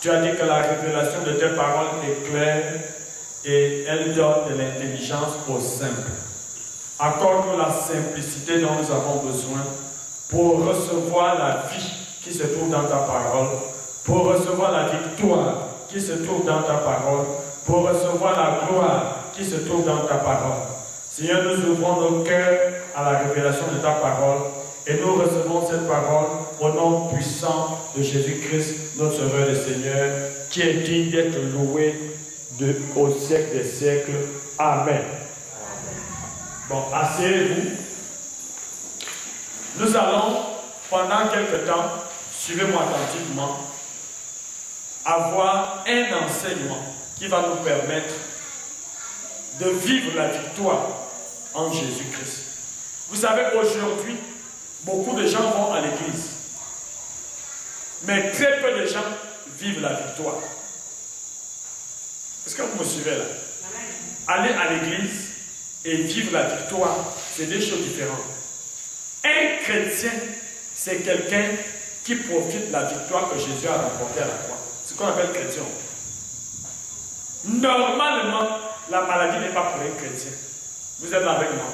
Tu as dit que la révélation de tes paroles est claire et elle donne de l'intelligence aux simples. Accorde-nous la simplicité dont nous avons besoin pour recevoir la vie qui se trouve dans ta parole, pour recevoir la victoire qui se trouve dans ta parole, pour recevoir la gloire qui se trouve dans ta parole. Seigneur, nous ouvrons nos cœurs à la révélation de ta parole et nous recevons cette parole au nom puissant de Jésus-Christ, notre Sauveur et Seigneur, qui est digne d'être loué au siècle des siècles. Amen. Bon, asseyez-vous. Nous allons, pendant quelque temps, suivez-moi attentivement, avoir un enseignement qui va nous permettre de vivre la victoire en Jésus-Christ. Vous savez, aujourd'hui, beaucoup de gens vont à l'église, mais très peu de gens vivent la victoire. Est-ce que vous me suivez là? Aller à l'église et vivre la victoire, c'est deux choses différentes. Un chrétien, c'est quelqu'un qui profite de la victoire que Jésus a remportée à la croix. C'est ce qu'on appelle chrétien. Normalement, la maladie n'est pas pour un chrétien. Vous êtes là avec moi?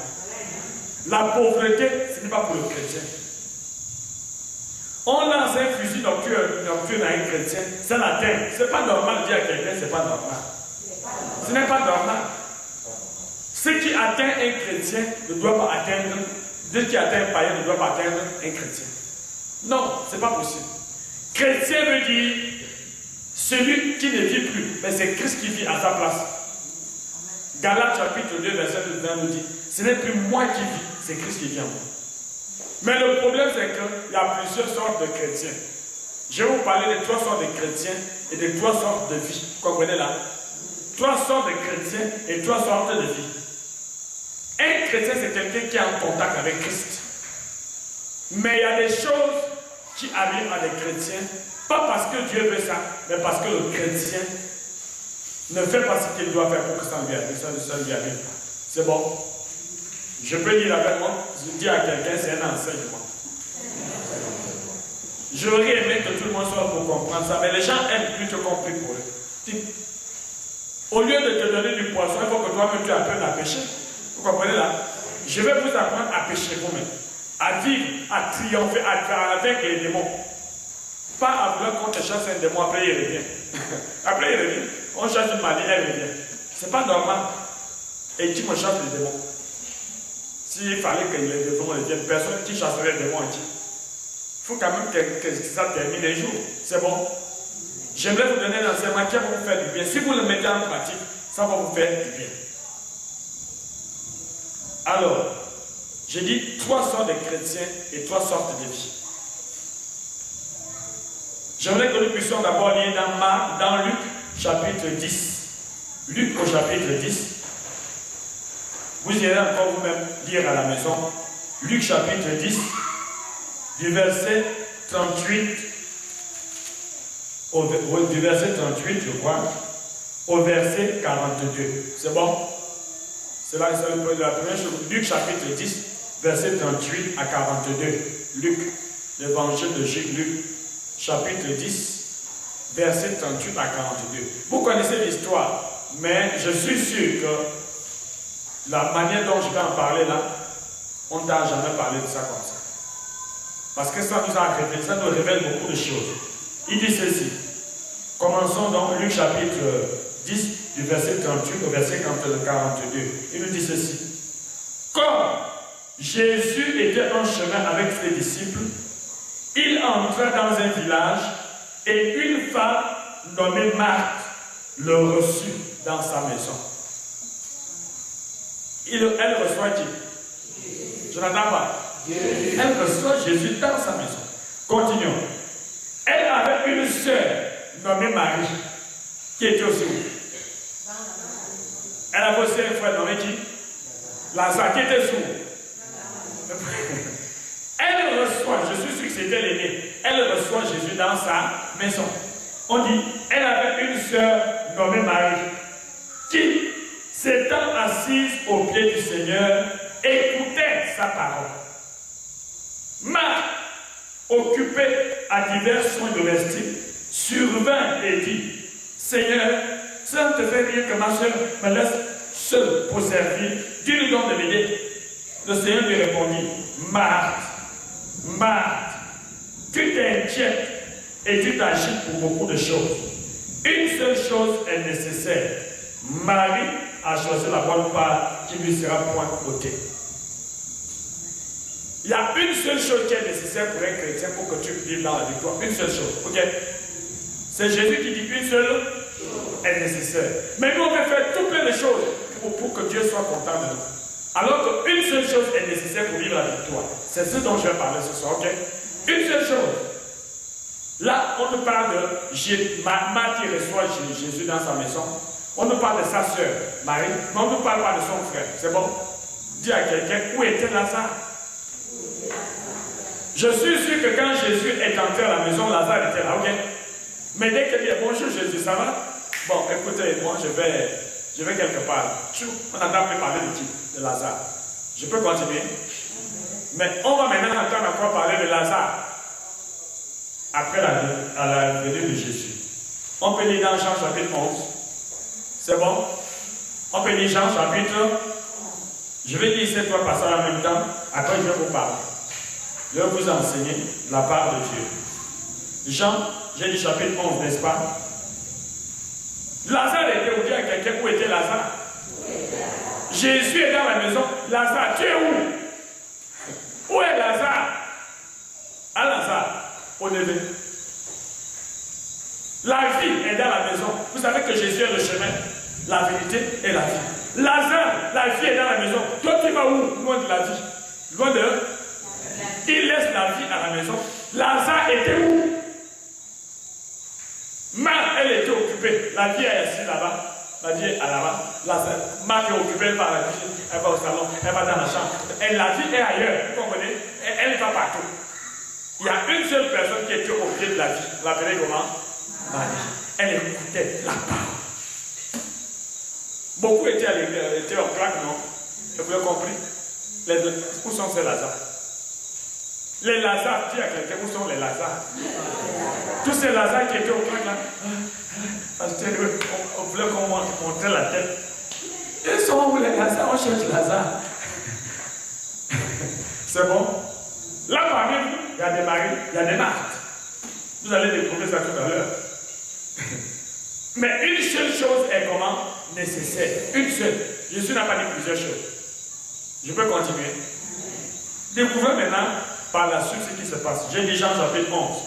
La pauvreté, ce n'est pas pour le chrétien. On lance un fusil nocturne à un chrétien, ça l'atteint. Ce n'est pas normal de dire à quelqu'un, ce n'est pas normal. Ce n'est pas normal. Ce qui atteint un chrétien ne doit pas atteindre, ce qui atteint un païen ne doit pas atteindre un chrétien. Non, ce n'est pas possible. Chrétien veut dire celui qui ne vit plus, mais c'est Christ qui vit à sa place. Galates chapitre 2, verset 20 nous dit, ce n'est plus moi qui vis, c'est Christ qui vit en moi. Mais le problème, c'est qu'il y a plusieurs sortes de chrétiens. Je vais vous parler de 3 sortes de chrétiens et de 3 sortes de vie. Vous comprenez là? 3 sortes de chrétiens et 3 sortes de vie. Un chrétien, c'est quelqu'un qui est en contact avec Christ. Mais il y a des choses qui arrivent à des chrétiens, pas parce que Dieu veut ça, mais parce que le chrétien ne fait pas ce qu'il doit faire pour que ça lui arrive. C'est bon? Je peux dire avec moi, je dis à quelqu'un, c'est un enseignement. J'aurais aimé que tout le monde soit pour comprendre ça, mais les gens aiment plus te comprendre pour eux. Au lieu de te donner du poisson, il faut que toi-même tu apprennes à pêcher. Vous comprenez là? Je vais vous apprendre à pêcher vous-même, à vivre, à triompher, à faire avec les démons. Pas à vouloir qu'on te chasse un démon, après il revient. Après il revient. On chasse une maladie, elle revient. C'est pas normal. Et qui me chasse les démons? S'il fallait que les démons reviennent, personne qui chasserait les démons ici. Il faut quand même que ça termine un jour. C'est bon? J'aimerais vous donner un enseignement qui va vous faire du bien. Si vous le mettez en pratique, ça va vous faire du bien. Alors, j'ai dit 3 sortes de chrétiens et 3 sortes de vie. J'aimerais que nous puissions d'abord lire dans Luc chapitre 10. Luc au chapitre 10. Vous irez encore vous-même lire à la maison. Luc chapitre 10, du verset 38, du verset 38, je crois, au verset 42. C'est bon? C'est là la première chose. Luc chapitre 10, verset 38 à 42. Luc, l'évangile de Luc, chapitre 10, verset 38 à 42. Vous connaissez l'histoire, mais je suis sûr que la manière dont je vais en parler là, on ne t'a jamais parlé de ça comme ça. Parce que ça nous révèle beaucoup de choses. Il dit ceci. Commençons donc Luc chapitre 10, du verset 38 au verset 42. Il nous dit ceci. Comme Jésus était en chemin avec ses disciples, il entra dans un village et une femme nommée Marthe le reçut dans sa maison. Elle reçoit qui? Je n'entends pas. Elle reçoit Jésus dans sa maison. Continuons. Elle avait une sœur nommée Marie, qui était aussi où? Elle avait aussi un frère nommé qui? Lazare, qui était sourd. Elle reçoit, je suis sûr que c'était l'aîné, elle reçoit Jésus dans sa maison. On dit, elle avait une sœur nommée Marie, qui, s'étant assise au pied du Seigneur, écoutait sa parole. Marthe, occupée à divers soins domestiques, survint et dit, Seigneur, ça ne te fait rien que ma soeur me laisse seule pour servir. Dis-lui donc de m'aider. Le Seigneur lui répondit, Marthe, Marthe, tu t'inquiètes et tu t'agites pour beaucoup de choses. Une seule chose est nécessaire. Marie a choisi la bonne part qui lui sera point ôtée. Il y a une seule chose qui est nécessaire pour un chrétien pour que tu vives dans la victoire. Une seule chose. Ok? C'est Jésus qui dit une seule est nécessaire. Mais nous, on peut faire tout plein de choses pour que Dieu soit content de nous. Alors qu'une seule chose est nécessaire pour vivre la victoire. C'est ce dont je vais parler ce soir. Ok? Une seule chose. Là, on nous parle de Marthe qui reçoit Jésus dans sa maison. On nous parle de sa sœur, Marie, mais on ne nous parle pas de son frère. C'est bon? Dis à quelqu'un, où était Lazare? Je suis sûr que quand Jésus est entré à la maison, Lazare était là, ok? Mais dès qu'il dit bonjour Jésus, ça va? Bon, écoutez, moi je vais quelque part. On n'entend plus parler de qui? De Lazare. Je peux continuer? Mais on va maintenant entendre encore parler de Lazare. Après la venue de Jésus. On peut lire dans Jean chapitre 11. C'est bon? On peut lire Jean chapitre. Je vais lire ces trois passages en même temps. Après, je vais vous parler. Je vais vous enseigner la part de Dieu. Jean, j'ai dit chapitre 11, n'est-ce pas? Lazare était où? Dit à quelqu'un où était Lazare? Jésus est dans la maison. Lazare, tu es où? Où est Lazare? À Lazare, au lever. La vie est dans la maison. Vous savez que Jésus est le chemin, la vérité et la vie. Lazare, la vie est dans la maison. Toi, tu vas où? Loin de la vie. Loin de... Il laisse la vie à la maison. Lazare était où? Marthe, elle était occupée. La vie est assise là-bas. La vie est là-bas. Marthe est occupée par la vie. Elle va au salon, elle va dans la chambre. Et la vie est ailleurs. Vous comprenez? Elle va partout. Il y a une seule personne qui était au pied de la vie. L'appelait comment? Marie. Elle écoutait la parole. Beaucoup étaient à l'église, étaient en claque, non? Vous avez compris? Où sont ces Lazare? Les Lazare, dis à quelqu'un, où sont les Lazare? Tous ces Lazare qui étaient au claque là, on voulait qu'on montre la tête. Ils sont où les Lazare? On cherche Lazare. C'est bon? Là parmi vous, il y a des maris, il y a des Marthe. Vous allez découvrir ça tout à l'heure. Mais une seule chose est comment? Nécessaire. Une seule. Jésus n'a pas dit plusieurs choses. Je peux continuer. Découvrez maintenant par la suite ce qui se passe. J'ai dit Jean chapitre 11.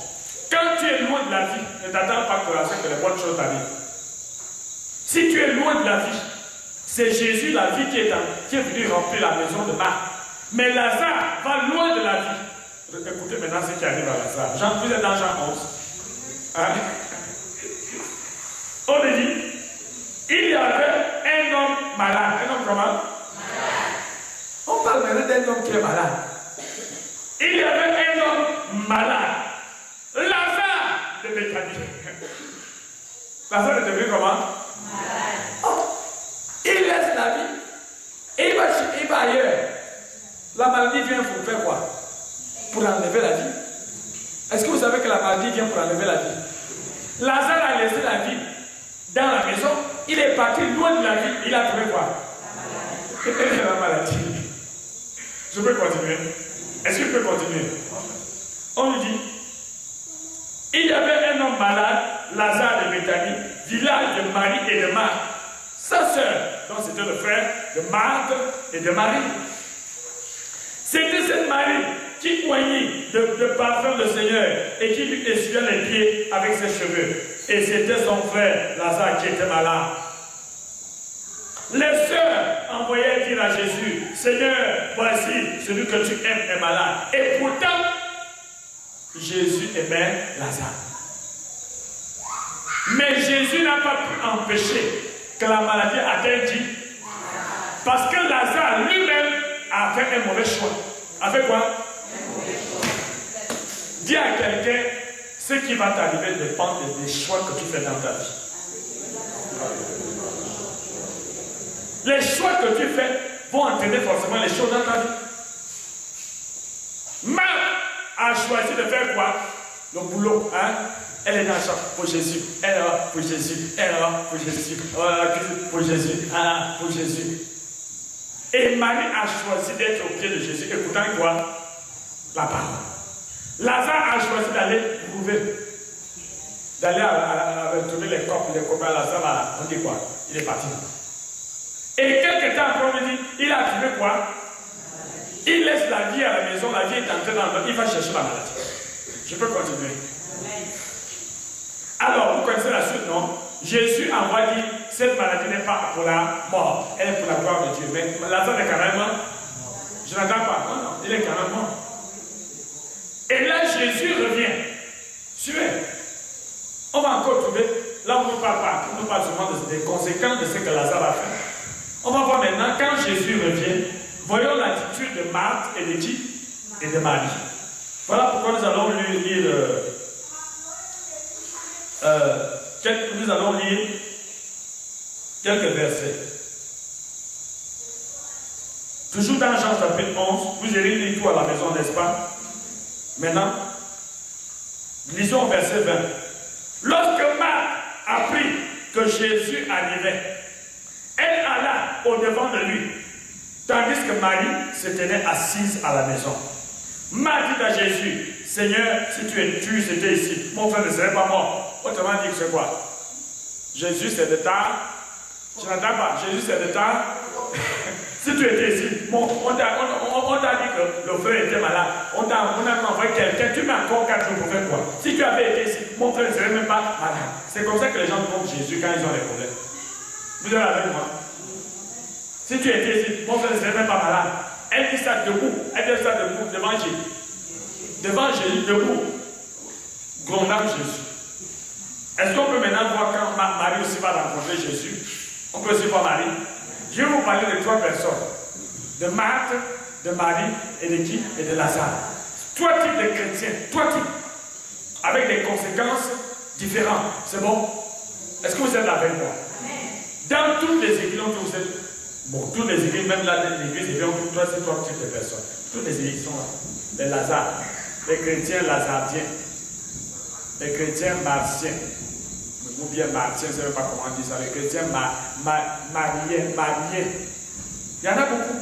Quand tu es loin de la vie, ne t'attends pas que les bonnes choses t'arrivent. Si tu es loin de la vie, c'est Jésus, la vie, qui est venu remplir la maison de Marthe. Mais Lazare va loin de la vie. Écoutez maintenant ce qui arrive à Lazare. Vous êtes dans Jean 11. Hein? On dit, il y avait un homme malade. Un homme comment? Malade. On parle maintenant d'un homme qui est malade. Il y avait un homme malade. Lazare de Béthanie. Lazare est devenu comment? Malade. Oh, il laisse la vie. Et il va ailleurs. La maladie vient pour faire quoi? Pour enlever la vie. Est-ce que vous savez que la maladie vient pour enlever la vie? Lazare a laissé la vie dans la maison. Il est parti loin de la vie. Il a trouvé quoi? La maladie. Je peux continuer? Est-ce que je peux continuer? On lui dit, il y avait un homme malade, Lazare de Béthanie, village de Marie et de Marthe, sa sœur, donc c'était le frère de Marthe et de Marie. C'était cette Marie qui poignit de parfum le Seigneur et qui lui essuyait les pieds avec ses cheveux. Et c'était son frère Lazare qui était malade. Les sœurs envoyaient dire à Jésus, Seigneur, voici, celui que tu aimes est malade. Et pourtant, Jésus aimait Lazare. Mais Jésus n'a pas pu empêcher que la maladie atteigne qui? Parce que Lazare lui-même a fait un mauvais choix. A fait quoi? Un mauvais choix. Dis à quelqu'un, ce qui va t'arriver dépend des choix que tu fais dans ta vie. Les choix que tu fais vont entraîner forcément les choses dans ta vie. Marthe a choisi de faire quoi? Le boulot. Hein? Elle est dans la chambre pour Jésus. Elle est là pour Jésus. Elle est là pour Jésus. Pour Jésus. Pour Jésus. Et Marie a choisi d'être au pied de Jésus, écoutant quoi? La parole. Lazare a choisi d'aller prouver. D'aller trouver les copains à Lazare. On dit quoi? Il est parti. Et quelques temps après, on dit, il a trouvé quoi? Il laisse la vie à la maison, la vie est entrée dans le... Il va chercher la maladie. Je peux continuer. Alors, vous connaissez la suite, non? Jésus envoie dire, cette maladie n'est pas pour la mort, elle est pour la gloire de Dieu. Mais Lazare est quand même mort. Je n'entends pas. Non, non, il est quand même mort. Et là, Jésus revient. Suivez. On va encore trouver, là on ne parle pas, on nous parle souvent des conséquences de ce que Lazare a fait. On va voir maintenant, quand Jésus revient, voyons l'attitude de Marthe et de qui? Et de Marie. Voilà pourquoi nous allons lire quelques versets. Toujours dans Jean chapitre 11, vous irez lire tout à la maison, n'est-ce pas? Maintenant, lisons verset 20. Lorsque Marthe apprit que Jésus arrivait, elle alla au-devant de lui, tandis que Marie se tenait assise à la maison. Marthe dit à Jésus, Seigneur, si tu étais ici, mon frère ne serait pas mort. Autrement dit, c'est quoi? Jésus, c'est de tard. Je n'entends pas. Jésus, c'est de tard. Si tu étais ici, on t'a dit que le frère était malade. On a envoyé quelqu'un. Tu mets encore 4 jours pour faire quoi? Si tu avais été ici, mon frère ne serait même pas malade. C'est comme ça que les gens trompent Jésus quand ils ont des problèmes. Vous êtes avec moi? Si tu étais ici, mon frère ne serait même pas malade. Elle dit ça debout. Elle dit ça debout devant Jésus. Devant Jésus, debout. Grondant Jésus. Est-ce qu'on peut maintenant voir quand Marie aussi va rencontrer Jésus? On peut aussi voir Marie. Je vais vous parler de 3 personnes. De Marthe, de Marie et de qui? Et de Lazare. 3 types de chrétiens. 3 types. Avec des conséquences différentes. C'est bon? Est-ce que vous êtes avec moi? Dans toutes les églises, vous êtes... Bon, toutes les églises, même là, l'église, il y a 3 types de personnes. Toutes les églises sont là. Les Lazare. Les chrétiens lazardiens. Les chrétiens martiens. Ou bien martiens, je ne sais pas comment on dit ça. Les chrétiens mariés. Il y en a beaucoup.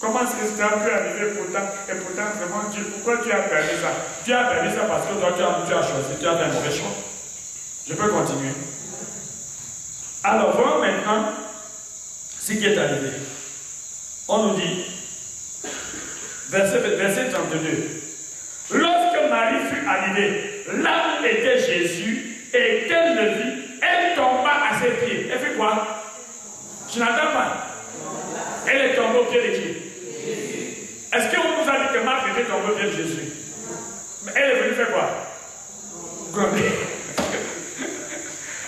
Comment est-ce que ça peut arriver pourtant? Et pourtant, vraiment, Dieu, pourquoi tu as permis ça? Tu as permis ça parce que toi, tu as choisi, tu as fait un mauvais choix. Je peux continuer. Alors, voyons maintenant ce qui est arrivé. On nous dit, verset 32. Lorsque Marie fut arrivée, là où était Jésus, et qu'elle le vit, elle tomba à ses pieds. Elle fait quoi? Je n'entends pas. Elle est tombée au pied de qui? Est-ce qu'on nous a dit que Marthe était tombée au pied de Jésus? Mais elle est venue faire quoi? Gronder.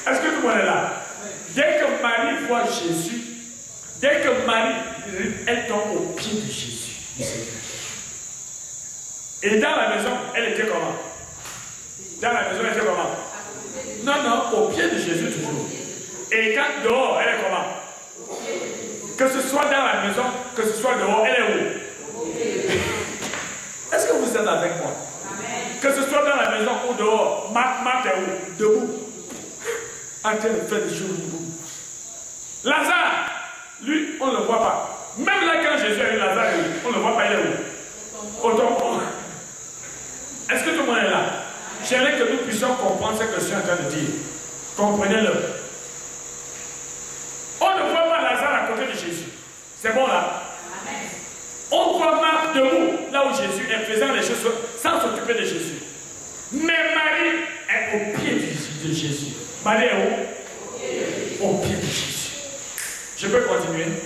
Est-ce que tout le monde est là? Dès que Marie voit Jésus, dès que Marie, elle tombe au pied de Jésus. Et dans la maison, elle était comment? Dans la maison, elle était comment? Non, au pied de Jésus toujours. Et quand dehors, elle est comment? Que ce soit dans la maison, que ce soit dehors, elle est où? Est-ce que vous êtes avec moi? Amen. Que ce soit dans la maison ou dehors, Marthe est où? Debout. En train de faire des choses debout. Lazare, lui, on ne le voit pas. Même là, quand Jésus a eu Lazare, on ne le voit pas, il est où? Au tombeau. Est-ce que tout le monde est là? J'aimerais que nous puissions comprendre ce que je suis en train de dire. Comprenez-le. On ne voit pas Lazare à côté de Jésus. C'est bon là? Amen. On voit Marthe debout, là où Jésus est faisant les choses sans s'occuper de Jésus. Mais Marie est au pied de Jésus. Marie est où? Au pied de Jésus. Je peux continuer? Amen.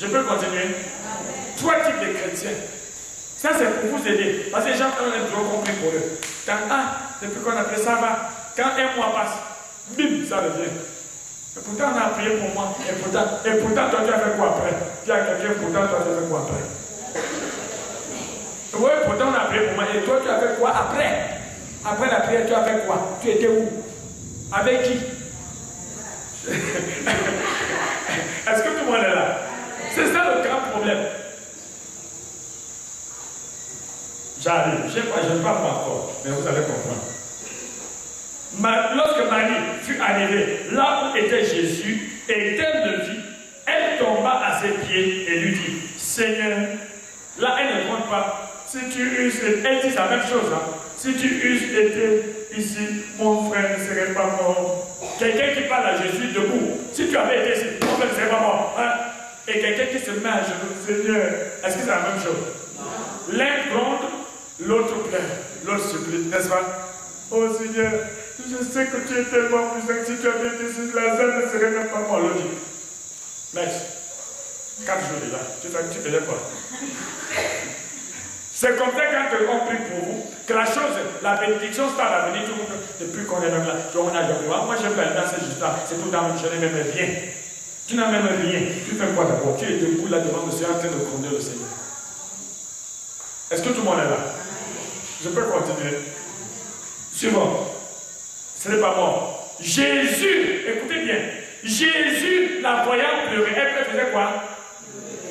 Je peux continuer? Amen. 3 types de chrétiens. Ça, c'est pour vous aider. Parce que les gens ont trop compris pour eux. Quand, depuis qu'on a fait ça, va. Quand un mois passe, bim, ça revient. Et pourtant, on a prié pour moi. Et pourtant, toi, tu as fait quoi après? Tu as quelqu'un, pourtant, toi, tu as fait quoi après? Oui, pourtant, on a prié pour moi. Et toi, tu as fait quoi après? Après la prière, tu as fait quoi? Tu étais où? Avec qui? Est-ce que tout le monde est là? C'est ça le grand problème. J'arrive. je ne parle pas encore, mais vous allez comprendre. Lorsque Marie fut arrivée là où était Jésus, et qu'elle le vit, elle tomba à ses pieds et lui dit, Seigneur, là elle ne compte pas, si tu eusses, elle dit la même chose, hein. Si tu eusses été ici, mon frère ne serait pas mort. Quelqu'un qui parle à Jésus debout, si tu avais été ici, mon frère ne serait pas mort. Hein? Et quelqu'un qui se met à genoux, Seigneur, est-ce que c'est la même chose? L'un gronde, l'autre pleure, l'autre supplie, n'est-ce pas? Oh Seigneur, je sais que tu es tellement puissant que si tu avais été ici, Lazare ne serait même pas mort. L'autre dit, mec, 4 jours déjà, tu faisais quoi? C'est comme ça quand on prie pour vous, que la chose, la bénédiction start à venir, tout le monde, depuis qu'on est même là, on a dit, moi j'aime pas dans ce juste là, c'est tout dans je n'ai même rien. Tu n'as même rien. Tu fais quoi d'abord? Tu es debout là devant le Seigneur en train de gronder le Seigneur. Est-ce que tout le monde est là? Je peux continuer. Suivant. Ce n'est pas mort. Jésus, écoutez bien, Jésus, la voyant pleurer, elle faisait quoi?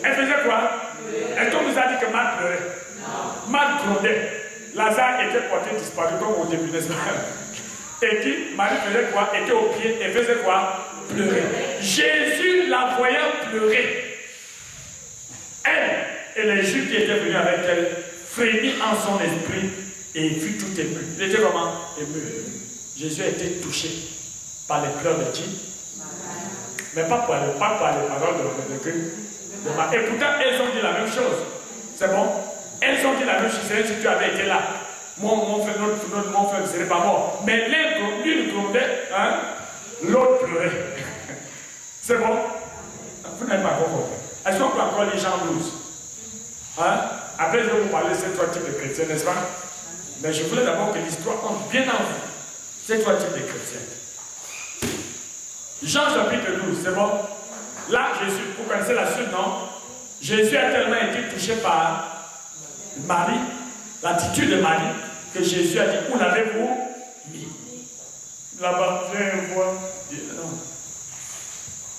Elle faisait quoi? Est-ce qu'on nous a dit que Marthe pleurait? Marthe grondait. Lazare était porté disparu comme au début, n'est-ce pas? Et qui, Marie faisait quoi? Était au pied et faisait quoi? Pleurer. Jésus, la voyant pleurer, elle et les Juifs qui étaient venus avec elle, frémit en son esprit et fut tout ému. Il était comment? Ému. Jésus a été touché par les pleurs de qui? Mais pas par les paroles de Marie. Et pourtant, elles ont dit la même chose. C'est bon? Elles ont dit la même chose. Si tu avais été là, mon frère ne serait pas mort. Mais l'une grondait, hein? L'autre pleurait. C'est bon? Vous n'avez pas compris. Est-ce qu'on peut encore lire Jean 12? Hein? Après, je vais vous parler de ces 3 types de chrétiens, n'est-ce pas? Mais je voulais d'abord que l'histoire entre bien en vous. Ces 3 types de chrétiens. Jean chapitre 12, c'est bon? Là, Jésus, vous connaissez la suite, non? Jésus a tellement été touché par Marie, l'attitude de Marie, que Jésus a dit, où l'avez-vous mis? Là-bas, viens voir. Non.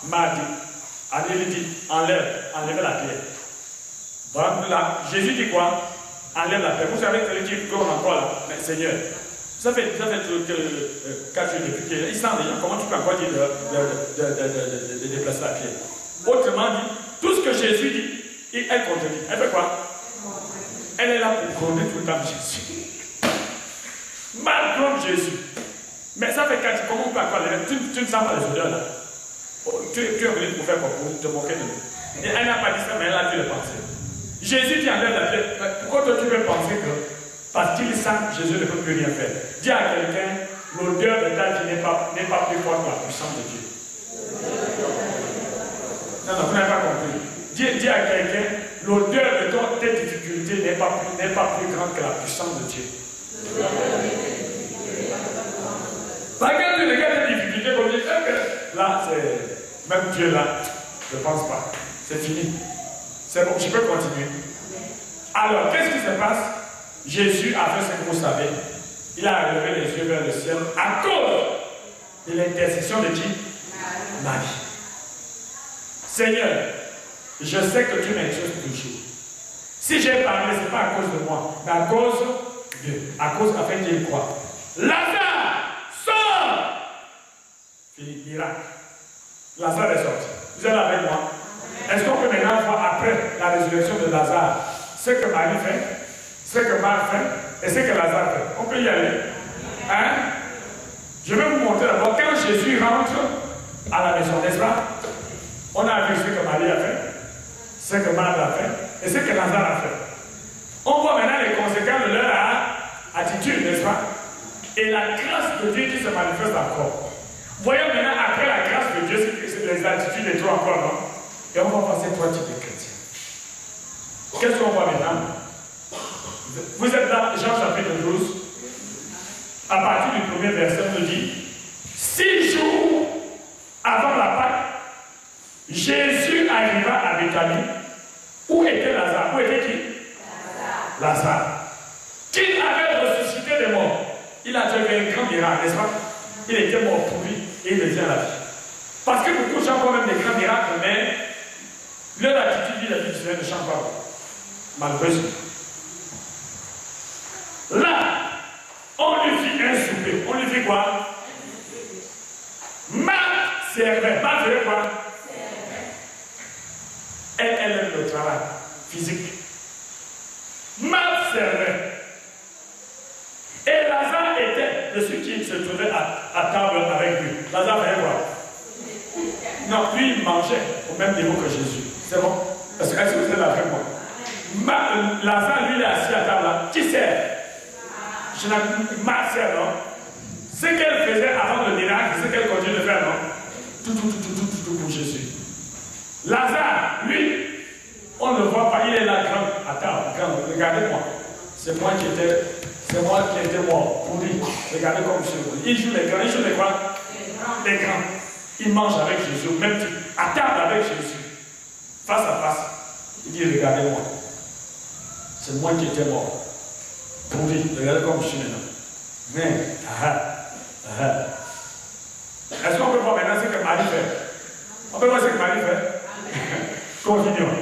Marie, allez lui dit, enlève la pierre. Voilà, là, Jésus dit quoi? Enlève la pierre. Vous savez que celui qui tourne encore là, mais Seigneur, ça fait 4 jours depuis qu'il sent déjà, comment tu peux encore dire de déplacer la pierre? Autrement dit, tout ce que Jésus dit, elle contredit. Elle fait quoi? Elle est là pour gronder tout le temps Jésus. Mal gronde Jésus. Mais ça fait 4 jours, comment on peut encore lever? Tu ne sens pas les odeurs là. Oh, tu es venu pour faire quoi? Pour te moquer de nous. Et elle n'a pas dit ça, mais elle a dû le penser. Jésus dit enlève la pierre. Pourquoi toi tu veux penser que parce qu'il sent que Jésus ne peut plus rien faire? Dis à quelqu'un, l'odeur de ta vie n'est pas plus forte que la puissance de Dieu. Non, vous n'avez pas compris. Dis à quelqu'un, l'odeur de tes difficultés n'est pas plus grande que la puissance de Dieu. Quand tu regardes tes difficultés, comme dit, là, c'est même Dieu là, je ne pense pas. C'est fini. C'est bon, je peux continuer. Alors, qu'est-ce qui se passe? Jésus a fait ce que vous savez. Il a levé les yeux vers le ciel à cause de l'intercession de qui? Marie. Seigneur, je sais que tu m'exauces toujours. Si j'ai parlé, ce n'est pas à cause de moi, mais à cause de Dieu. À cause, afin qu'il quoi? Lazare, sors! Philippe, miracle. Lazare est sorti. Vous êtes avec moi? Est-ce qu'on peut maintenant voir après la résurrection de Lazare ce que Marie fait, ce que Marthe fait et ce que Lazare fait? On peut y aller. Hein? Je vais vous montrer d'abord quand Jésus rentre à la maison, n'est-ce pas? On a vu ce que Marie a fait, ce que Marthe a fait et ce que Lazare a fait. On voit maintenant les conséquences de leur attitude, n'est-ce pas? Et la grâce de Dieu qui se manifeste encore. Voyons maintenant après la grâce de Dieu, les attitudes et tout encore, non? Et on va passer 3 types de chrétiens. Qu'est-ce qu'on voit maintenant? Vous êtes dans Jean chapitre 12. À partir du premier verset, on nous dit 6 jours avant la Pâque, Jésus arriva à Béthanie. Où était Lazare? Où était qui? Lazare. Qui avait ressuscité des morts? Il a fait un grand miracle, n'est-ce pas? Il était mort pour lui et il revient à la vie. Parce que beaucoup de gens font même des grands miracles, mais leur attitude, la vie du Seigneur ne change pas. Malheureusement. servait. Marthe faisait quoi? Elle aime le travail physique. Marthe servait. Et Lazare était de ceux qui se trouvaient à table avec lui. Lazare faisait quoi? Non, lui il mangeait au même niveau que Jésus. C'est bon? Est-ce que vous êtes là avec moi? Lazare, lui, il est assis à table là. Qui sert? Marthe sert, non? Ce qu'elle faisait avant le miracle, c'est ce qu'elle continue de faire, non? Tout pour Jésus. Lazare, lui, on ne le voit pas, il est là, grand, à table, regardez-moi. C'est moi qui étais mort pour lui. Regardez comme je suis. Il joue les grands, il joue les quoi? Les grands. Il mange avec Jésus, au même type, à table avec Jésus, face à face. Il dit, regardez-moi. C'est moi qui étais mort pour lui. Regardez comme je suis maintenant. Mais, est-ce qu'on peut voir maintenant ce que Marie fait? On peut voir ce que Marie fait? Continuons.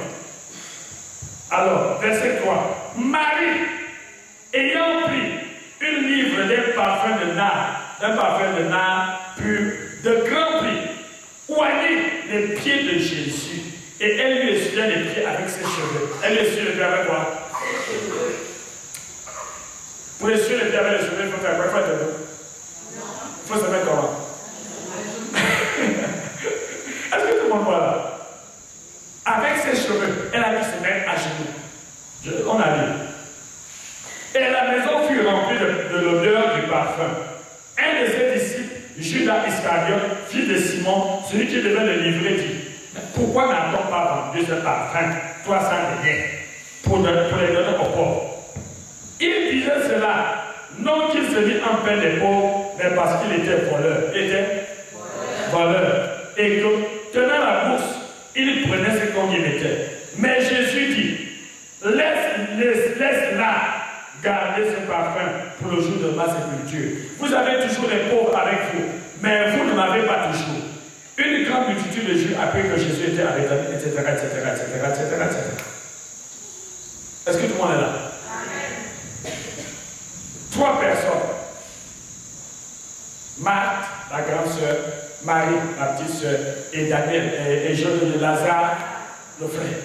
Alors, verset 3. Marie, ayant pris une livre d'un parfum de nard pur, de grand prix, oignit les pieds de Jésus et elle lui essuya les pieds avec ses cheveux. Elle lui essuie les pieds avec quoi? Pour essuyer les pieds avec les cheveux, il faut faire quoi? Il faut se mettre comment? Est-ce que tout le monde voit là? Avec ses cheveux, elle a dû se mettre à genoux. On a vu. Et la maison fut remplie de l'odeur du parfum. Un de ses disciples, Judas Iscariote, fils de Simon, celui qui devait le livrer, dit: pourquoi n'a-t-on pas vendu ce parfum, toi sans rien, pour les donner aux pauvres? Il disait cela, non qu'il se mit en paix des pauvres, mais parce qu'il était voleur. Il était voleur. Et que, tenant la bourse, il prenait ce qu'on y mettait. Mais Jésus dit: laisse-la garder ce parfum pour le jour de ma sépulture. Vous avez toujours les pauvres avec vous, mais vous ne m'avez pas toujours. Une grande multitude de Juifs apprit que Jésus était avec eux, etc. Est-ce que tout le monde est là? Amen. 3 personnes. Marthe, la grande sœur, Marie, la petite sœur, et Daniel, et Lazare, le frère.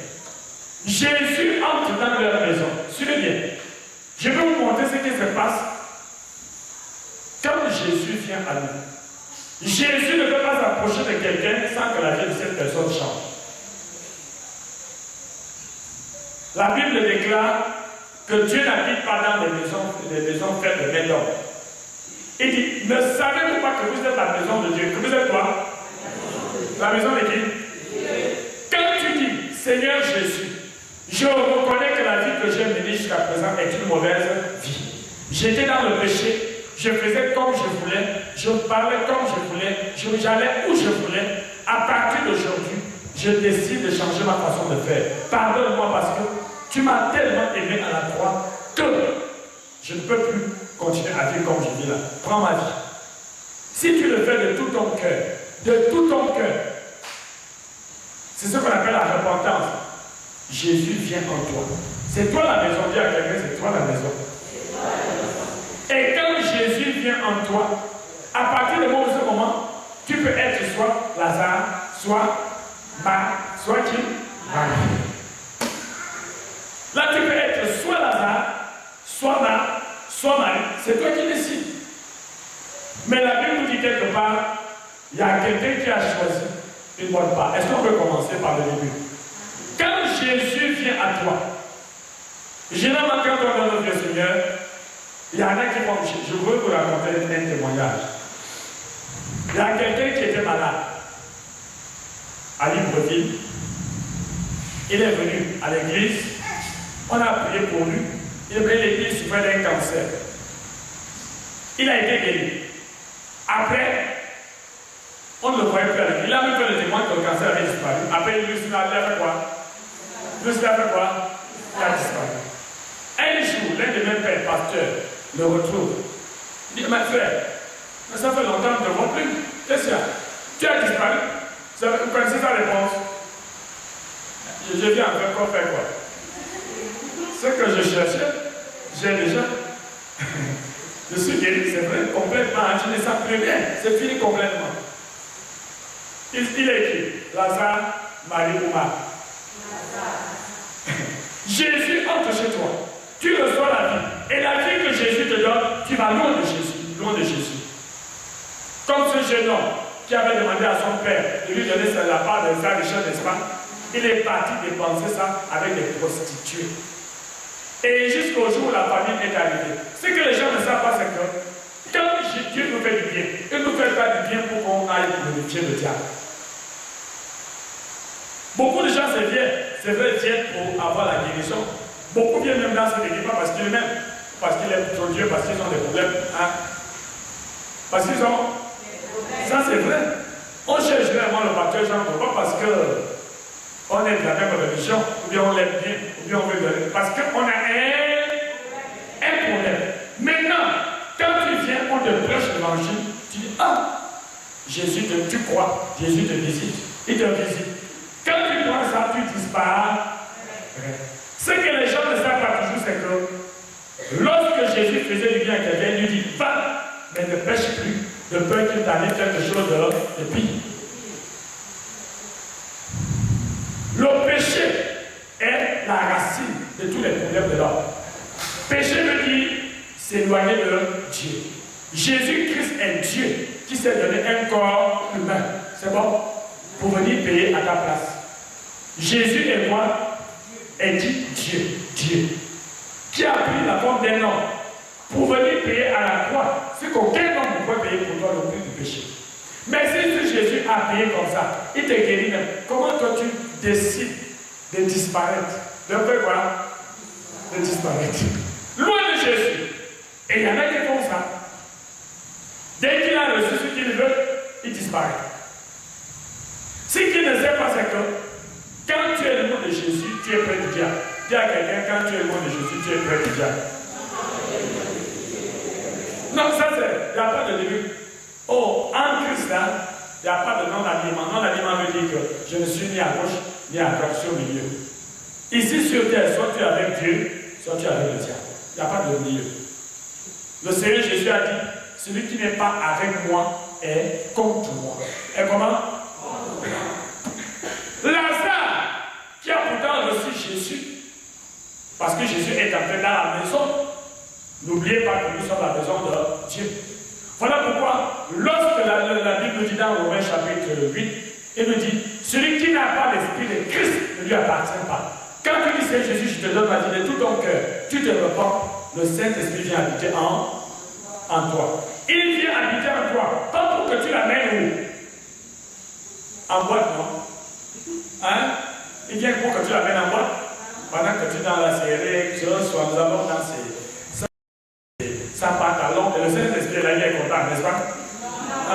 Jésus entre dans leur maison. Suivez bien. Je vais vous montrer ce qui se passe quand Jésus vient à nous. Jésus ne peut pas s'approcher de quelqu'un sans que la vie de cette personne change. La Bible déclare que Dieu n'habite pas dans des maisons faites de main d'homme. Il dit: ne savez-vous pas que vous êtes la maison de Dieu? Que vous êtes quoi? La maison de qui? Quand tu dis: Seigneur Jésus, je reconnais que la vie que j'ai menée jusqu'à présent est une mauvaise vie. J'étais dans le péché, je faisais comme je voulais, je parlais comme je voulais, j'allais où je voulais. À partir d'aujourd'hui, je décide de changer ma façon de faire. Pardonne-moi parce que tu m'as tellement aimé à la croix que je ne peux plus continuer à vivre comme je vis là. Prends ma vie. Si tu le fais de tout ton cœur, c'est ce qu'on appelle la repentance. Jésus vient en toi. C'est toi la maison. Dis à quelqu'un: c'est toi la maison. Et quand Jésus vient en toi, à partir de ce moment, tu peux être soit Lazare, soit soit qui? Marie. Là, tu peux être soit Lazare, soit Marie. C'est toi qui décides. Mais la Bible nous dit quelque part, il y a quelqu'un qui a choisi une bonne part. Est-ce qu'on peut commencer par le début? Quand Jésus vient à toi, généralement quand on est dans notre Seigneur, il y en a qui vont, je veux vous raconter un témoignage. Il y a quelqu'un qui était malade à Libreville. Il est venu à l'église, on a prié pour lui. Il est venu à l'église souffrait d'un cancer. Il a été guéri. Après, on ne le voyait plus à l'église. Il a même fait le témoin que le cancer avait disparu. Après, il a fait quoi? Il a disparu. Un jour, l'un de mes pères pasteurs le retrouve. Il dit: ma frère, mais ça fait longtemps que je ne te vois plus. Qu'est-ce qu'il y a? Tu as disparu. Vous connaissez sa réponse? Je viens encore faire quoi? Ce que je cherchais, j'ai déjà. Je suis guéri, c'est vrai, complètement. Je ne sens plus rien. C'est fini complètement. Il est qui? Lazare, Marie ou Marthe? Jésus entre chez toi. Tu reçois la vie. Et la vie que Jésus te donne, tu vas loin de Jésus. Loin de Jésus. Comme ce jeune homme qui avait demandé à son père de lui donner la part de sa richesse, n'est-ce pas? Il est parti dépenser ça avec des prostituées. Et jusqu'au jour où la famine est arrivée. Ce que les gens ne savent pas, c'est que quand Dieu nous fait du bien, il ne nous fait pas du bien pour qu'on aille glorifier le diable. Beaucoup de gens se viennent pour avoir la guérison. Beaucoup viennent même dans cette équipe, pas parce qu'ils m'aiment, parce qu'ils aiment ton Dieu, parce qu'ils ont des problèmes. Hein? Parce qu'ils ont. Ça, c'est vrai. On cherche vraiment le pasteur Jean, pas parce qu'on est de la même religion, ou bien on l'aime bien, ou bien on veut donner. Parce qu'on a un problème. Maintenant, quand tu viens, on te prêche l'évangile, tu dis, ah, Jésus, tu crois, Jésus te visite, il te visite. Quand tu crois ça, tu disparais. Ce que les gens ne savent pas toujours, c'est que lorsque Jésus faisait du bien à quelqu'un, il lui dit, va, mais ne pêche plus, de peur qu'il t'arrive quelque chose de pire. Le péché est la racine de tous les problèmes de l'homme. Péché veut dire s'éloigner de Dieu. Jésus-Christ est Dieu qui s'est donné un corps humain. C'est bon? Pour venir payer à ta place. Jésus est quoi? Est dit Dieu. Dieu. Qui a pris la forme d'un homme pour venir payer à la croix ce qu'aucun homme ne peut payer pour toi le prix du péché. Mais si Jésus a payé comme ça, il te guérit même. Comment toi tu décides de disparaître? De faire quoi? De disparaître. Loin de Jésus. Et il y en a qui font ça. Dès qu'il a reçu ce qu'il veut, il disparaît. Ce qu'il ne sait pas, c'est que quand tu es le nom de Jésus, tu es près du diable. Dis à quelqu'un, quand tu es le nom de Jésus, tu es près du diable. Non, ça c'est, il n'y a pas de limite. Oh, en Christ, il n'y a pas de non-alignement. Non-alignement veut dire que je ne suis ni à gauche, ni à droite, je suis au milieu. Ici sur terre, soit tu es avec Dieu, soit tu es avec le diable. Il n'y a pas de milieu. Le Seigneur Jésus a dit, celui qui n'est pas avec moi est contre moi. Et comment? Lazare, qui a pourtant reçu Jésus, parce que Jésus est entré dans la maison, n'oubliez pas que nous sommes la maison de Dieu. Voilà pourquoi, lorsque la Bible nous dit dans Romains chapitre 8, elle nous dit, celui qui n'a pas l'esprit de Christ ne lui appartient pas. Quand tu dis Seigneur Jésus, je te donne ma vie de tout ton cœur, tu te repens, le Saint-Esprit vient habiter en toi. Il vient habiter en toi, pas pour que tu l'amènes où? En boîte, non? Hein? Il vient pour que tu l'amènes en boîte? Pendant que tu es dans la série, tu reçois, nous allons danser. Sans pantalon, et le Saint-Esprit là, il est content, n'est-ce pas?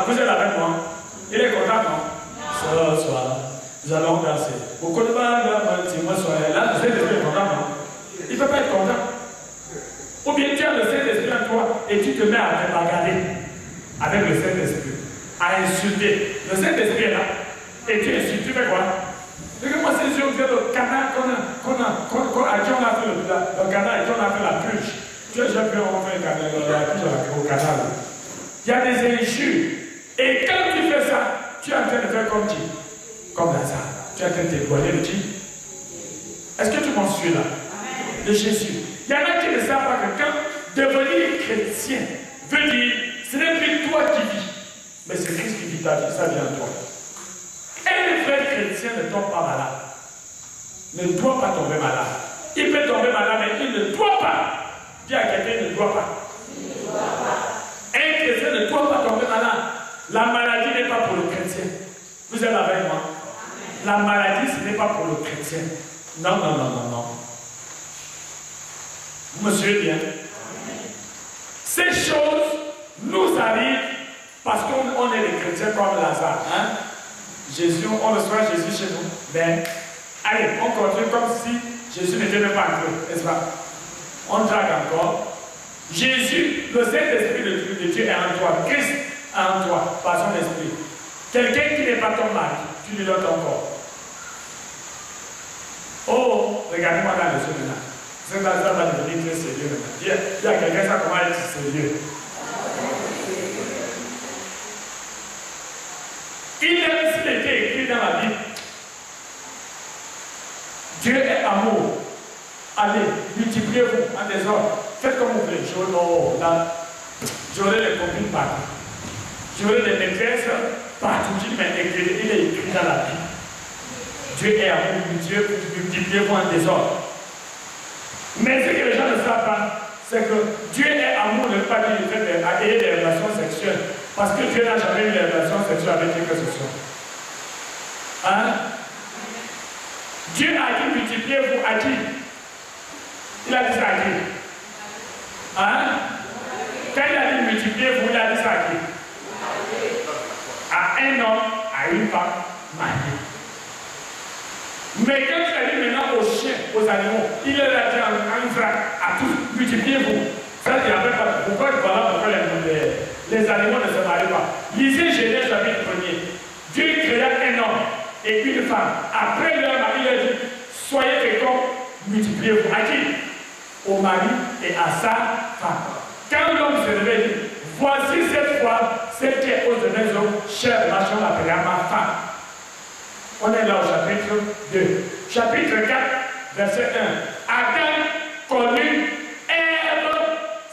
Vous êtes avec moi? Il est content, non? Ce soir, nous allons danser. Au côté de là, le Saint-Esprit est content, non? Il ne peut pas être content. Ou bien tu as le Saint-Esprit en toi et tu te mets à te bagarrer avec le Saint-Esprit, à insulter. Le Saint-Esprit est là et tu insultes, tu fais quoi? Regarde-moi ces yeux, le canard à qui on a fait le canard et qui on a fait la purge. Tu as déjà vu on fait la purge au canard. Il y a des injures. Et quand tu fais ça, tu es en train de faire comme qui? Comme Lazare. Tu es en train de t'éloigner de qui? Est-ce que tu m'en suis là? De Jésus. Il y en a qui ne savent pas que quand devenir chrétien veut dire, ce n'est plus toi qui vis, mais c'est Christ qui vit ta vie, ça vient de toi. Un vrai chrétien ne tombe pas malade. Ne doit pas tomber malade. Il peut tomber malade, mais il ne doit pas. Dis à quelqu'un, il ne doit pas. Un chrétien ne doit pas tomber malade. La maladie n'est pas pour le chrétien. Vous êtes avec moi? La maladie, ce n'est pas pour le chrétien. Non, non, non, non, non. Vous me suivez bien? Ces choses nous arrivent parce qu'on est des chrétiens comme Lazare. Hein? Jésus, on reçoit Jésus chez nous. Ben, allez, on continue comme si Jésus n'était même pas entré, n'est-ce pas? On drague encore. Jésus, le Saint-Esprit de Dieu est en toi. Christ est en toi, par son esprit. Quelqu'un qui n'est pas ton mari, tu lui donnes ton corps. Oh, regardez-moi dans les yeux maintenant. C'est là ça va devenir très sérieux maintenant. Il y a quelqu'un, ça comment être sérieux. Il aime s'il était Dieu est amour. Allez, multipliez-vous en désordre. Faites comme vous voulez. J'aurai les copines partout. J'aurai des maîtresses partout. Il est écrit dans la Bible. Dieu est amour. Dieu multipliez-vous en désordre. Mais ce que les gens ne savent pas, c'est que Dieu est amour, ne veut pas dire qu'il fait des relations sexuelles. Parce que Dieu n'a jamais eu des relations sexuelles avec qui que ce soit. Hein? Dieu a dit multipliez-vous à qui? Il a dit ça à qui? Hein? Quand il a dit multipliez-vous, il a dit ça à qui? À un homme, à une femme mariée. Mais quand il a dit maintenant aux chiens, aux animaux, il leur a dit en vrac à tous, multipliez-vous. Ça, il n'y avait pas. Pourquoi les animaux ne se marient pas? Lisez Genèse chapitre 1er. Dieu créa un homme et une femme. Après leur mari, il a dit soyez féconds, multipliez-vous. À qui? Au mari et à sa femme. Quand l'homme se réveille, il dit voici cette fois, celle qui est aux de maison, chère de ma chambre, appelée ma femme. On est là au chapitre 2. Chapitre 4, verset 1. Adam connut Ève,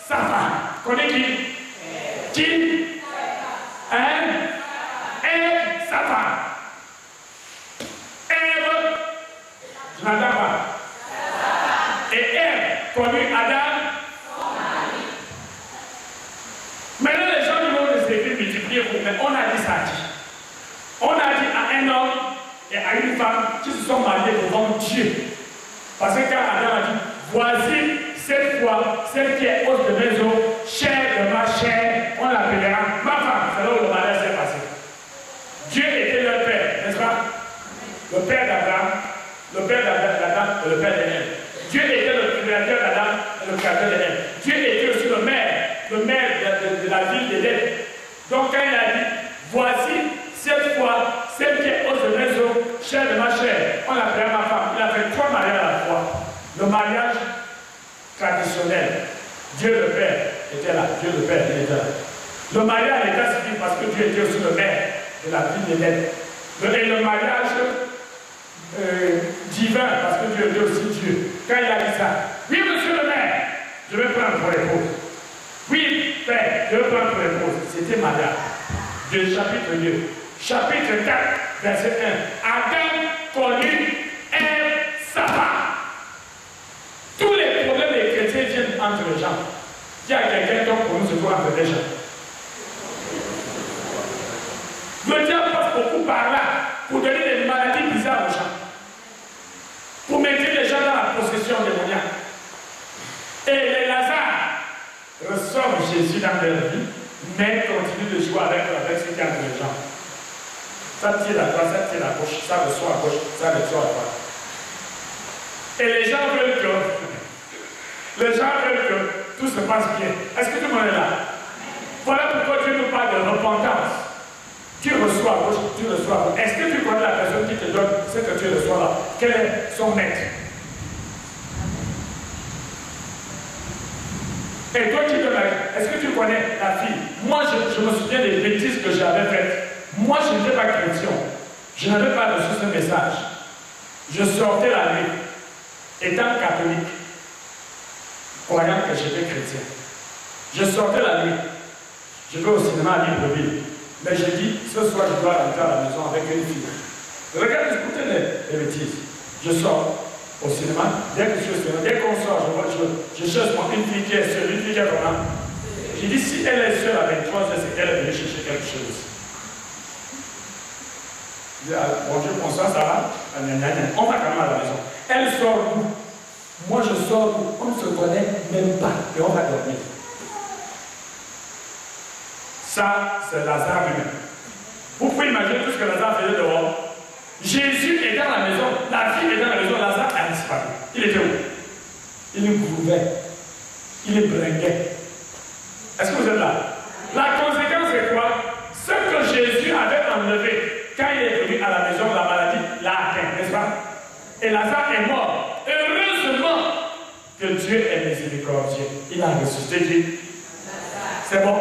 sa femme. Connaît qui? Qui? Hein? Ève, sa femme. Ève, je n'entends pas. Et Ève connut Adam, son mari. Maintenant, les gens du monde de s'écrire multiplier-vous, mais on a dit ça à qui? On a dit à un homme et à une femme qui se sont mariés devant Dieu. Parce que quand Adam a dit, voici cette fois, celle qui est hôte de maison, chère de ma chair, on l'appellera ma femme. C'est là où le mariage s'est passé. Dieu était leur père, n'est-ce pas? Le père d'Adam, le père d'Adam et le père d'Ève. Dieu était le créateur d'Adam et le créateur d'Ève. Dieu était aussi le maire de la ville d'Éden. Donc quand il a dit, voici cette fois, celle qui est hôte de maison, chère de ma chair, on l'appelait ma femme. Il a fait 3 mariages à la fois. Le mariage traditionnel, Dieu le Père était là. Dieu le Père était là. Le mariage était civil parce que Dieu était aussi le maire de la ville d'Éden. Et le mariage divin parce que Dieu était aussi Dieu. Quand il a dit ça, oui, monsieur le maire, je vais prendre pour épouse. Oui, Père, je vais prendre pour épouse. C'était mariage. De chapitre 2. Chapitre 4, verset 1. Adam connut Ève, sa femme. Tous les problèmes des chrétiens viennent entre les gens. Il y a quelqu'un qui pour nous se trouve entre les gens. Le diable passe beaucoup par là pour donner des maladies bizarres aux gens. Pour mettre les gens dans la possession démoniaque. Et les Lazare reçoivent Jésus dans leur vie, mais continuent de jouer avec ce qui est entre les gens. Ça tire à droite, ça tire à gauche, ça reçoit à gauche, ça reçoit à droite. Et les gens veulent que tout se passe bien. Est-ce que tout le monde est là? Voilà pourquoi Dieu nous parle de repentance. Tu reçois à gauche, tu reçois à gauche. Est-ce que tu connais la personne qui te donne ce que tu reçois là? Quel est son maître? Et toi qui donnes est-ce que tu connais ta fille? Moi, je me souviens des bêtises que j'avais faites. Moi, je n'étais pas chrétien. Je n'avais pas reçu ce message. Je sortais la nuit, étant catholique, croyant que j'étais chrétien. Je sortais la nuit. Je vais au cinéma à Libreville. Mais je dis, ce soir, je dois rentrer à la maison avec une fille. Regarde, écoutez les bêtises. Je sors au cinéma. Dès que je suis au cinéma, dès qu'on sort, je cherche moi une fille qui est seule, une fille qui est comment? J'ai dit, si elle est seule à 23 heures, c'est qu'elle est venue chercher quelque chose. Bonjour, bonsoir, ça va? On va quand même à la maison. Elle sort d'où? Moi, je sors d'où? On ne se connaît même pas et on va dormir. Ça, c'est Lazare lui-même. Vous pouvez imaginer tout ce que Lazare faisait dehors. Jésus est dans la maison, la fille est dans la maison, Lazare a disparu. Il était où? Il grouvait. Il bringuait. Est-ce que vous êtes là? La conséquence est quoi? Ce que Jésus avait enlevé quand il est venu à la maison, la maladie l'a atteint, n'est-ce pas? Et Lazare est mort. Heureusement que Dieu est miséricordieux. Il a ressuscité Dieu. C'est bon?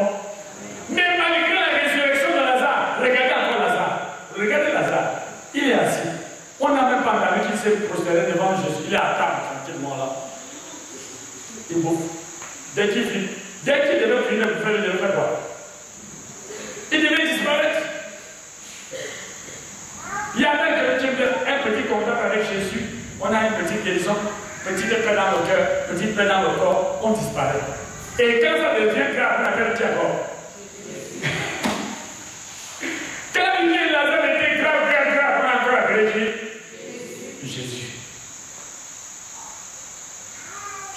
Mais malgré la résurrection de Lazare, regardez encore Lazare. Regardez Lazare. Il est assis. On n'a même pas entendu qu'il s'est prosterné devant il est à table tranquillement là. Il bouffe. Dès qu'il devait finir de faire, il devait faire quoi? Il devait disparaître. Il y a un petit contact avec Jésus. On a une petite guérison, petite paix dans le cœur, petite paix dans le corps, on disparaît. Et quand ça devient grave, on appelle qui encore? Quand il vient là, ça devient grave, on a encore appelé qui? Jésus.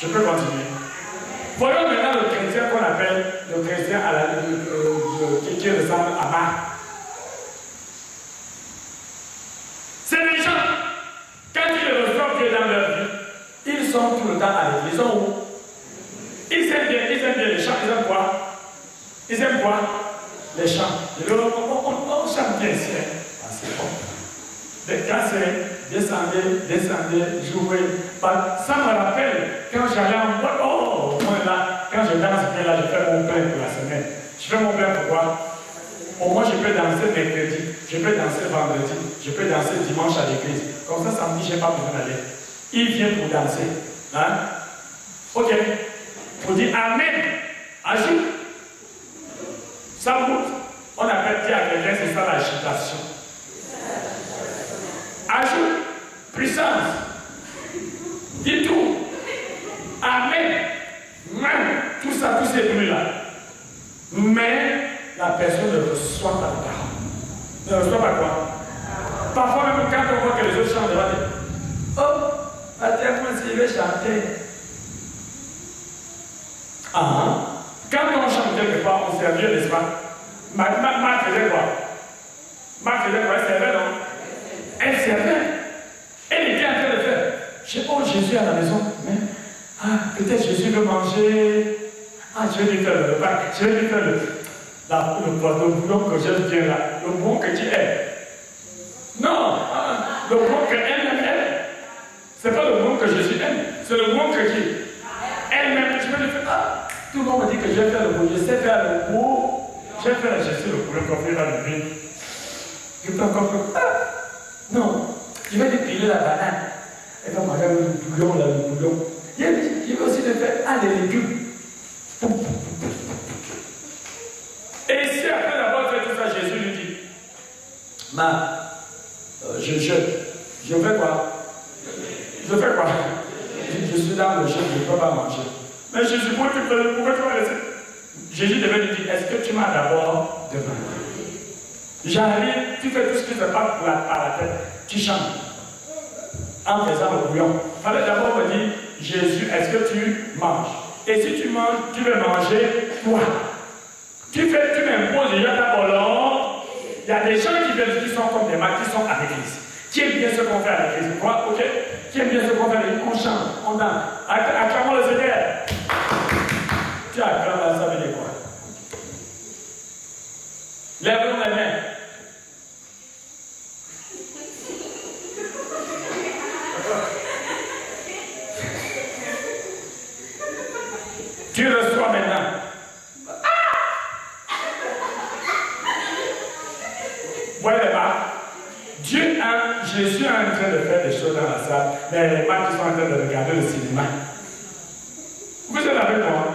Je peux continuer. Voyons maintenant le chrétien qu'on appelle le chrétien qui ressemble à Marc. C'est les gens, quand ils reçoivent Dieu dans leur vie, ils sont tout le temps à l'église. Ils sont où? Ils aiment bien les chants. Ils aiment quoi? Ils aiment quoi? Les chants. On chante bien ici. Ah, c'est bon. Les cassés, descendez, jouez. Ça me rappelle quand j'allais en boîte. Oh, moi là, quand je danse bien là, je fais mon plein pour la semaine. Je fais mon plein pourquoi? Au moins, je peux danser mercredi, je peux danser vendredi, je peux danser dimanche à l'église. Comme ça, samedi, je n'ai pas besoin d'aller. Il vient pour danser. Hein? Ok. Pour dire Amen. Ajoute. Ça monte. On appelle dire à quelqu'un, c'est ça l'agitation. Ajoute. Puissance. Dis tout. Amen. Même. Tout ça, tous ces bruits-là. Mais la personne ne reçoit pas de parole. Ne reçoit pas quoi? Parfois même quand on voit que les autres chantent, on va dire oh, attends-moi si je vais chanter. Quand on chante quelque part, on sert Dieu, n'est-ce pas? Marc faisait quoi? Marc faisait quoi? Elle servait, non? Elle servait. Elle était en train de faire. Je sais pas, Jésus à la maison. Mais, peut-être Jésus veut manger. Je vais lui faire le repas. Je vais lui faire le bouillon que j'aime bien là. Le bouillon que tu aimes. Non, le bouillon que elle aime. Ce n'est pas le bouillon que Jésus aime. C'est le bouillon que qui elle-même. Je vais lui faire. Tout le monde me dit que je vais faire le bouillon. Je sais faire le bouillon. Je vais faire Jésus le bouillon qu'on fait dans le vin. Je peux encore faire. Non, je vais lui piler la banane. Elle va manger le bouillon là, le bouillon. Je vais aussi lui faire des légumes. Et si après avoir fait tout ça, Jésus lui dit, je fais quoi? Je fais quoi? Je suis dans le jeûne, je ne peux pas manger. Mais Jésus, pourquoi tu m'as laissé? Jésus devait lui dire, est-ce que tu m'as d'abord demandé? J'arrive, tu fais tout ce qui te passe par la tête, tu chantes. En faisant le bouillon. Il fallait d'abord me dire, Jésus, est-ce que tu manges? Et si tu manges, tu veux manger quoi? Tu m'imposes déjà d'abord là. Il y a des gens qui sont comme des mains, qui sont à l'église. Qui aiment bien ce qu'on fait à l'église? Quoi? Ok? Qui aime bien ce qu'on fait à l'église? On chante, on danse. Acclamons le Seigneur. Tu acclames, ça veut dire quoi? Lève-nous les mains. Tu reçois maintenant. Voyez les mains. Jésus est en train de faire des choses dans la salle, mais les mains qui sont en train de regarder le cinéma. Vous êtes avec moi?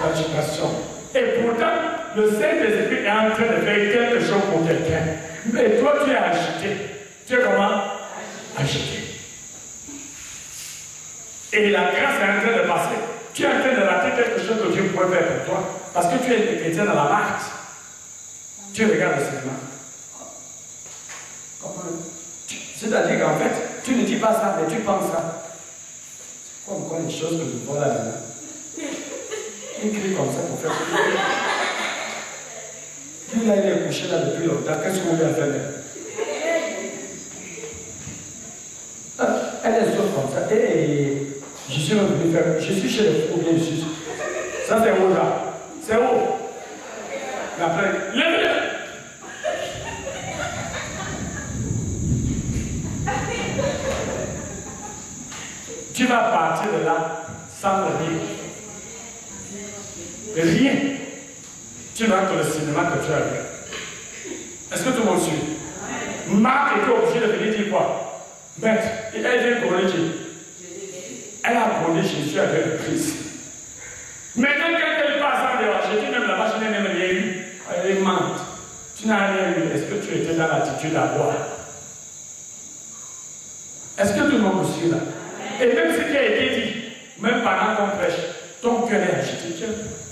L'agitation. Et pourtant, le Saint-Esprit est en train de faire quelque chose pour quelqu'un. Mais toi, tu es agité. Tu es comment? Agité. Et la grâce est en train de passer. Tu es en train de rater quelque chose que Dieu pourrait faire pour toi. Parce que tu es chrétien dans la marche. Tu regardes le cinéma. C'est-à-dire qu'en fait, tu ne dis pas ça, mais tu penses ça. Comme quoi les choses que je vois là maintenant. Il crie comme ça pour faire. Lui là, il est couché là depuis longtemps. Qu'est-ce qu'on lui a fait là? Elle est sûre comme ça. Et je suis revenu faire. Je suis chez les fous, bien sûr. Ça c'est où là? C'est où? Mais après, lève-le! Tu vas partir de là sans rien. Rien. Tu n'as que le cinéma que tu as vu. Est-ce que tout le monde suit? Marc était obligé de venir dire quoi? Maître, elle vient couronner Jésus. Elle a couronné Jésus avec le Christ. Maintenant, quand elle passe en dehors, Jésus même là-bas, je n'ai même rien eu. Elle mente. Tu n'as rien eu. Est-ce que tu étais dans l'attitude à boire? Est-ce que tout le monde me suit là? Et même ce qui a été dit, même pendant qu'on prêche, ton cœur est agité.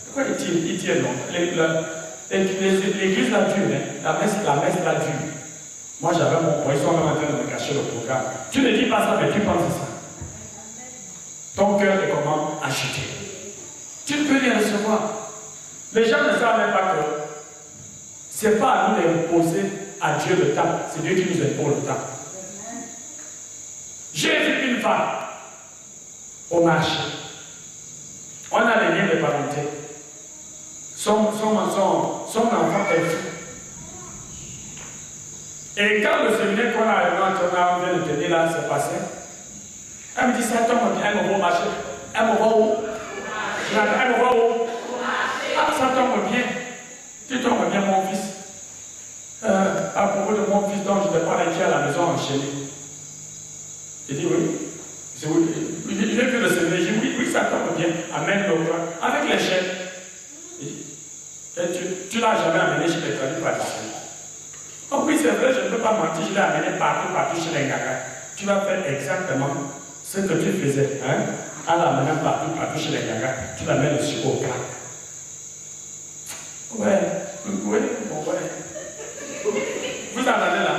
Pourquoi il dit non? L'église l'a dure, la messe l'a dure. Moi j'avais mon point, ils sont même en train de me cacher le programme. Tu ne dis pas ça, mais tu penses ça. Ton cœur est comment? Agité. Tu ne peux rien recevoir. Les gens ne savent même pas que ce n'est pas à nous d'imposer à Dieu le temps, c'est Dieu qui nous impose le temps. J'ai vu une femme au marché. On a les liens de parenté. Son enfant est fou. Et quand le séminaire qu'on a vient de tenir là s'est passé, elle me dit ça tombe bien, elle me voit au marché. Elle me voit où? Elle me voit où? Ah, ça tombe bien. Tu tombes bien, mon fils. À propos de mon fils dont je te parlais qui est à la maison enchaîné. J'ai dit oui. J'ai vu le séminaire, j'ai dit oui, ça tombe bien. Amène le roi. Avec les chèques. Tu ne l'as jamais amené chez les traduits pâtissiers. Oh oui, c'est vrai, je ne peux pas mentir, je l'ai amené partout chez les gagas. Tu vas faire exactement ce que tu faisais. Hein? En l'amenant partout chez les gagas, tu l'amènes aussi au crack. Ouais. Vous entendez là?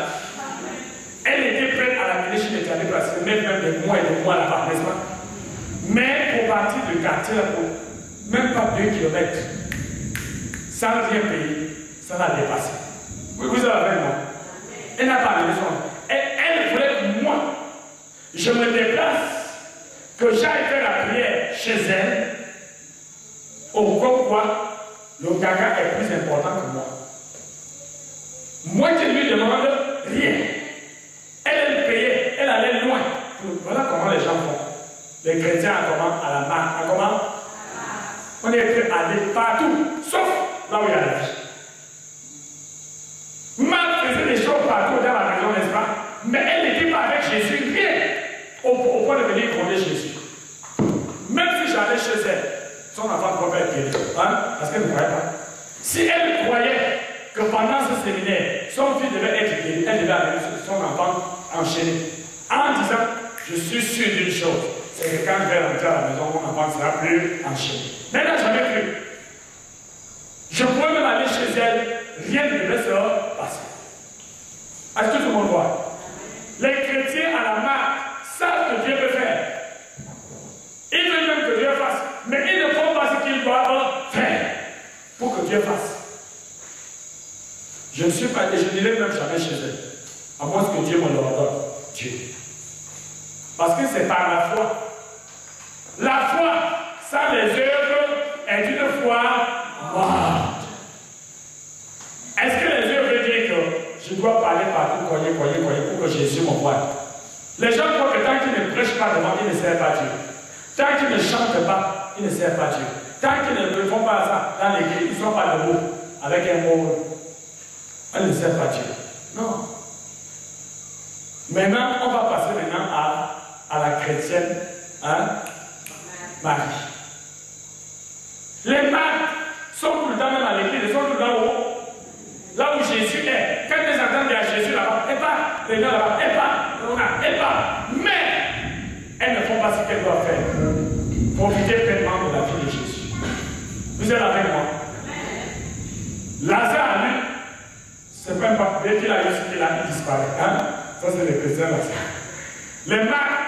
Elle était prête à l'amener chez les traduits pâtissiers, même des mois et des mois là-bas, n'est-ce pas? Mais pour partir du quartier, même pas 2 kilomètres. Sans rien payer, ça l'a dépassé. Vous avez avec moi? Elle n'a pas amené son. Elle voulait que moi, je me déplace, que j'aille faire la prière chez elle, au quoi le gaga est plus important que moi. Moi qui lui demande rien. Elle payait, elle allait loin. Voilà comment les gens font. Les chrétiens, comment? À la marque. À comment? On est prêt à aller partout, sauf là où il y a la vie. Marc faisait des choses partout dans la maison, n'est-ce pas? Mais elle n'était pas avec Jésus, rien. Au point de venir gronder Jésus. Même si j'allais chez elle, son enfant pouvait être guéri. Hein? Parce qu'elle ne croyait pas. Si elle croyait que pendant ce séminaire, son fils devait être guéri, elle devait amener son enfant enchaîné. En disant, je suis sûr d'une chose, c'est que quand je vais rentrer à la maison, mon enfant ne sera plus enchaîné. Mais elle n'a jamais cru. Je pouvais même aller chez elle, rien ne devait se passer. Est-ce que tout le monde voit? Les chrétiens à la marque savent que Dieu peut faire. Ils veulent même que Dieu fasse, mais ils ne font pas ce qu'ils doivent faire pour que Dieu fasse. Je ne suis pas, et je n'irai même jamais chez elle, à moins que Dieu me l'ordonne. Dieu. Parce que c'est par la foi. La foi, sans les œuvres, est une foi morte. Est-ce que les œuvres veulent dire que je dois parler partout, croyer, pour que Jésus m'envoie? Les gens croient que tant qu'ils ne prêchent pas devant, ils ne servent pas Dieu. Tant qu'ils ne chantent pas, ils ne servent pas Dieu. Tant qu'ils ne font pas ça dans l'église, ils ne sont pas debout avec un mot. Ils ne servent pas Dieu. Non. Maintenant, on va passer maintenant à la chrétienne, hein? Marie. Les Marques sont tout le temps même à l'église, ils sont tout le temps là où Jésus est. Quand ils entendent dire à Jésus là-bas, elle part, les gens là-bas, elle part, mais elles ne font pas ce qu'elles doivent faire. Profiter pleinement de la vie de Jésus. Vous êtes avec moi? Lazare, lui, c'est pas un papier qu'il a eu ce qu'il a, il disparaît. Hein? Ça, c'est les chrétiens là. Les Marques,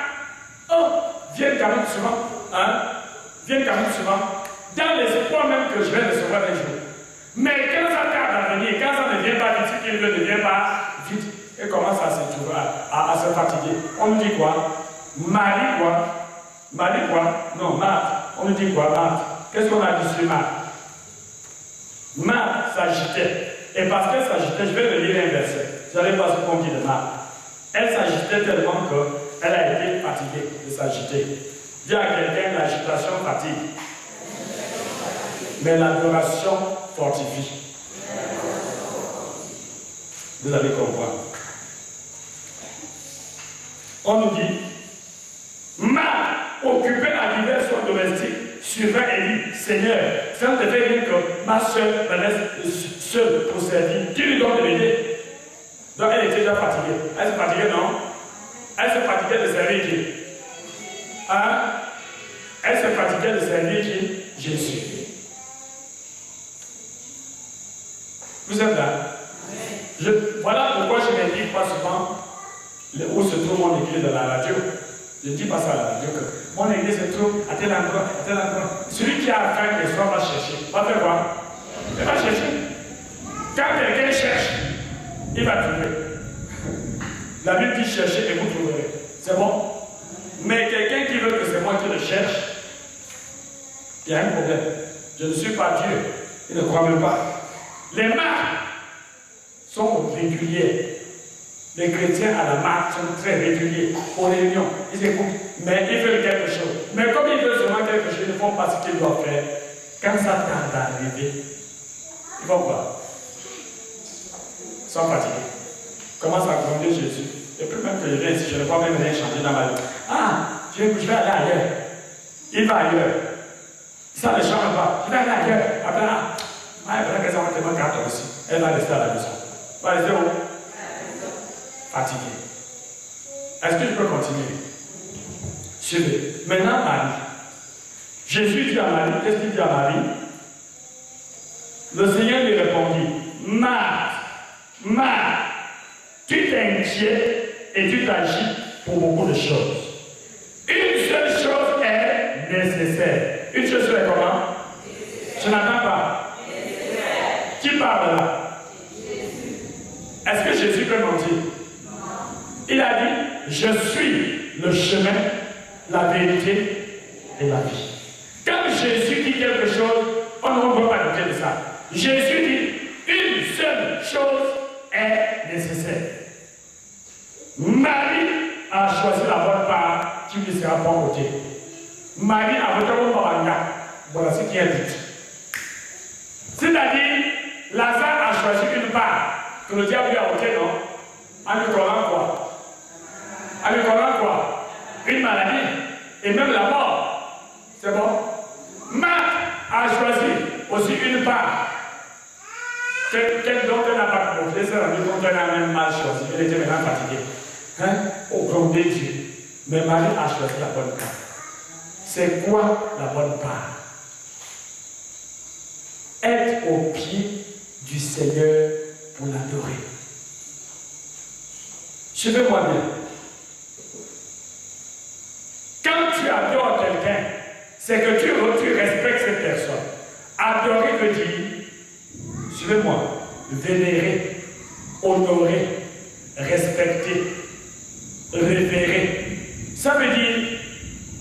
viennent quand même souvent. Hein? Viennent quand même souvent. Dans l'espoir même que je vais recevoir un jour. Mais quand ça tarde à venir, quand ça ne vient pas vite, ce qu'il ne devient pas vite, et commence à se trouver, à se fatiguer. On nous dit quoi? Marie quoi? Marie quoi? Non, Marthe. On nous dit quoi? Marthe. Qu'est-ce qu'on a dit sur Marthe? Marthe s'agitait. Et parce qu'elle s'agitait, je vais le lire un verset. Vous allez voir ce qu'on dit de Marthe. Elle s'agitait tellement Elle a été fatiguée de s'agiter. Dis à quelqu'un, l'agitation fatigue. Mais l'adoration fortifie. Vous allez comprendre. On nous dit, Marthe occupait à divers soins domestiques, suivant et dit, Seigneur, ça ne te fait rien que ma soeur me laisse seule pour servir. Qui lui donne de l'aider? Donc elle était déjà fatiguée. Elle s'est fatiguée, non? Elle s'est fatiguée de servir qui? Hein? Elle s'est fatiguée de servir qui? Jésus. Vous êtes là? Voilà pourquoi je ne dis pas souvent où se trouve mon église à la radio. Je ne dis pas ça à la radio que mon église se trouve à tel endroit, à tel endroit. Celui qui a faim et soif va chercher. Va faire quoi? Il va chercher. Quand quelqu'un cherche, il va trouver. La Bible dit chercher et vous trouverez. C'est bon? Mais quelqu'un qui veut que c'est moi qui le cherche, il y a un problème. Je ne suis pas Dieu. Il ne croit même pas. Les marques sont régulières. Les chrétiens à la marque sont très réguliers. Aux réunions, ils écoutent, mais ils veulent quelque chose. Mais comme ils veulent seulement quelque chose, ils ne font pas ce qu'ils doivent faire. Quand ça tarde à arriver, ils vont quoi? Ils sont fatigués. Commence à gronder Jésus. Et puis même que je viens ici, je ne vois même rien changer dans ma vie. Ah, je vais aller ailleurs. Il va ailleurs. Ça ne change pas. Je vais aller ailleurs. Après, après que ça va tellement garder aussi. Elle va rester à la maison. Elle va rester où? Fatiguée. Est-ce que je peux continuer? Suivez. Maintenant, Marie. Jésus dit à Marie, qu'est-ce qu'il dit à Marie? Le Seigneur lui répondit, Marthe, Marthe, tu t'inquiètes et tu t'agis pour beaucoup de choses. Une seule chose est nécessaire. Une seule chose est comment? Je n'entends pas. Qui parle là? Est-ce que Jésus peut mentir? Il a dit, je suis le chemin, la vérité et la vie. Quand Jésus dit quelque chose, on ne peut pas douter de ça. Jésus dit, une seule chose est nécessaire. Marie a choisi la bonne part qui lui sera bon côté. Marie a voté au Baranga. Voilà ce qui est dit. C'est-à-dire, Lazare a choisi une part que le diable lui a ôté, non? En lui collant quoi? En lui collant quoi? Une maladie et même la mort. C'est bon? Marthe a choisi aussi une part dont elle n'a pas compris. Elle s'est rendue compte qu'elle a même mal choisi. Elle était maintenant fatiguée. Hein? Au grand de Dieu. Mais Marie a choisi la bonne part. C'est quoi la bonne part? Être au pied du Seigneur pour l'adorer. Suivez-moi bien. Quand tu adores quelqu'un, c'est que tu respectes cette personne. Adorer veut dire, suivez-moi, vénérer, honorer, respecter, révérer. Ça veut dire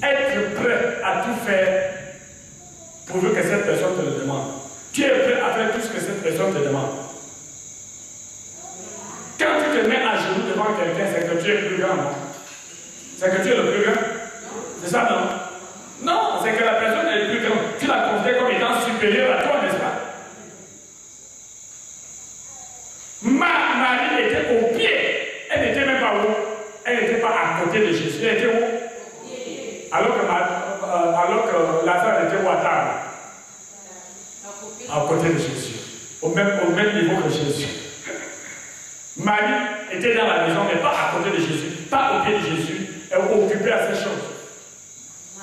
être prêt à tout faire pourvu que cette personne te le demande. Tu es prêt à faire tout ce que cette personne te demande. Quand tu te mets à genoux devant quelqu'un, c'est que tu es plus grand, non? C'est que tu es le plus grand? C'est ça, non? Non, c'est que la personne est plus grande. Tu la considères comme étant supérieure à toi, n'est-ce pas? Marie était au pied. Elle n'était même pas où? Elle n'était pas à côté de Jésus. Elle était où? Alors que Lazare était où à table? À côté de Jésus. Au même niveau que Jésus. Marie était dans la maison, mais pas à côté de Jésus. Pas au pied de Jésus. Elle occupait à ces choses.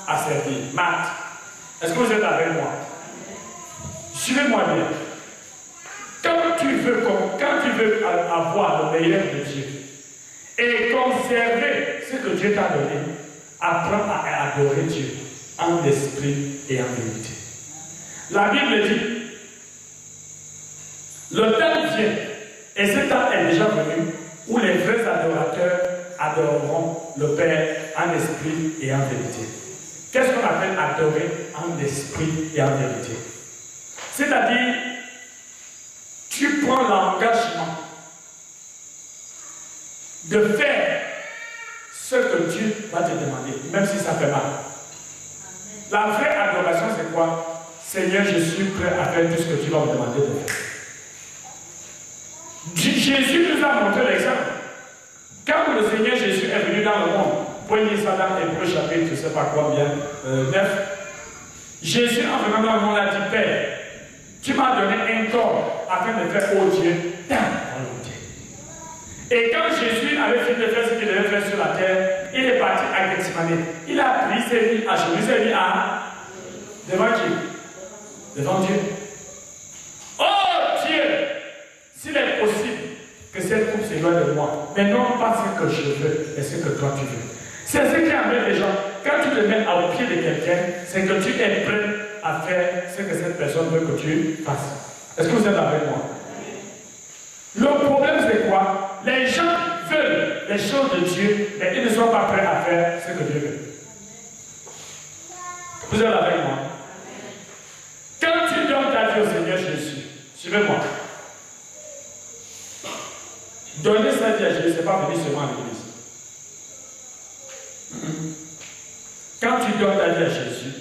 À servir. Marthe, est-ce que vous êtes avec moi? Suivez-moi bien. Quand tu veux avoir le meilleur de Dieu et conserver ce que Dieu t'a donné, apprends à adorer Dieu en esprit et en vérité. La Bible dit, le temps vient, et ce temps est déjà venu, où les vrais adorateurs adoreront le Père en esprit et en vérité. Qu'est-ce qu'on appelle adorer en esprit et en vérité? C'est-à-dire, tu prends l'engagement de faire ce que Dieu va te demander, même si ça fait mal. La vraie adoration, c'est quoi? Seigneur, je suis prêt à faire tout ce que tu vas me demander de faire. Jésus nous a montré l'exemple. Quand le Seigneur Jésus est venu dans le monde, pour lire ça dans Hébreux chapitre, je ne sais pas combien, 9, Jésus en venant dans le monde a dit, Père, tu m'as donné un corps afin de faire, oh Dieu, ta volonté. Et quand Jésus avait fini de faire ce qu'il devait faire sur la terre, il est parti à Gethsemane. Il a pris ses vies à genoux, il s'est mis à devant Dieu. Devant Dieu. Oh Dieu, s'il est possible que cette coupe s'éloigne de moi, mais non pas ce que je veux, mais ce que toi tu veux. C'est ce qui amène les gens. Quand tu te mets au pied de quelqu'un, c'est que tu es prêt à faire ce que cette personne veut que tu fasses. Est-ce que vous êtes avec moi? Le problème c'est quoi? Les gens veulent les choses de Dieu, mais ils ne sont pas prêts à faire ce que Dieu veut. Vous êtes avec moi? Quand tu donnes ta vie au Seigneur Jésus, suivez-moi. Donner sa vie à Jésus, ce n'est pas venir seulement à l'église. Quand tu donnes ta vie à Jésus,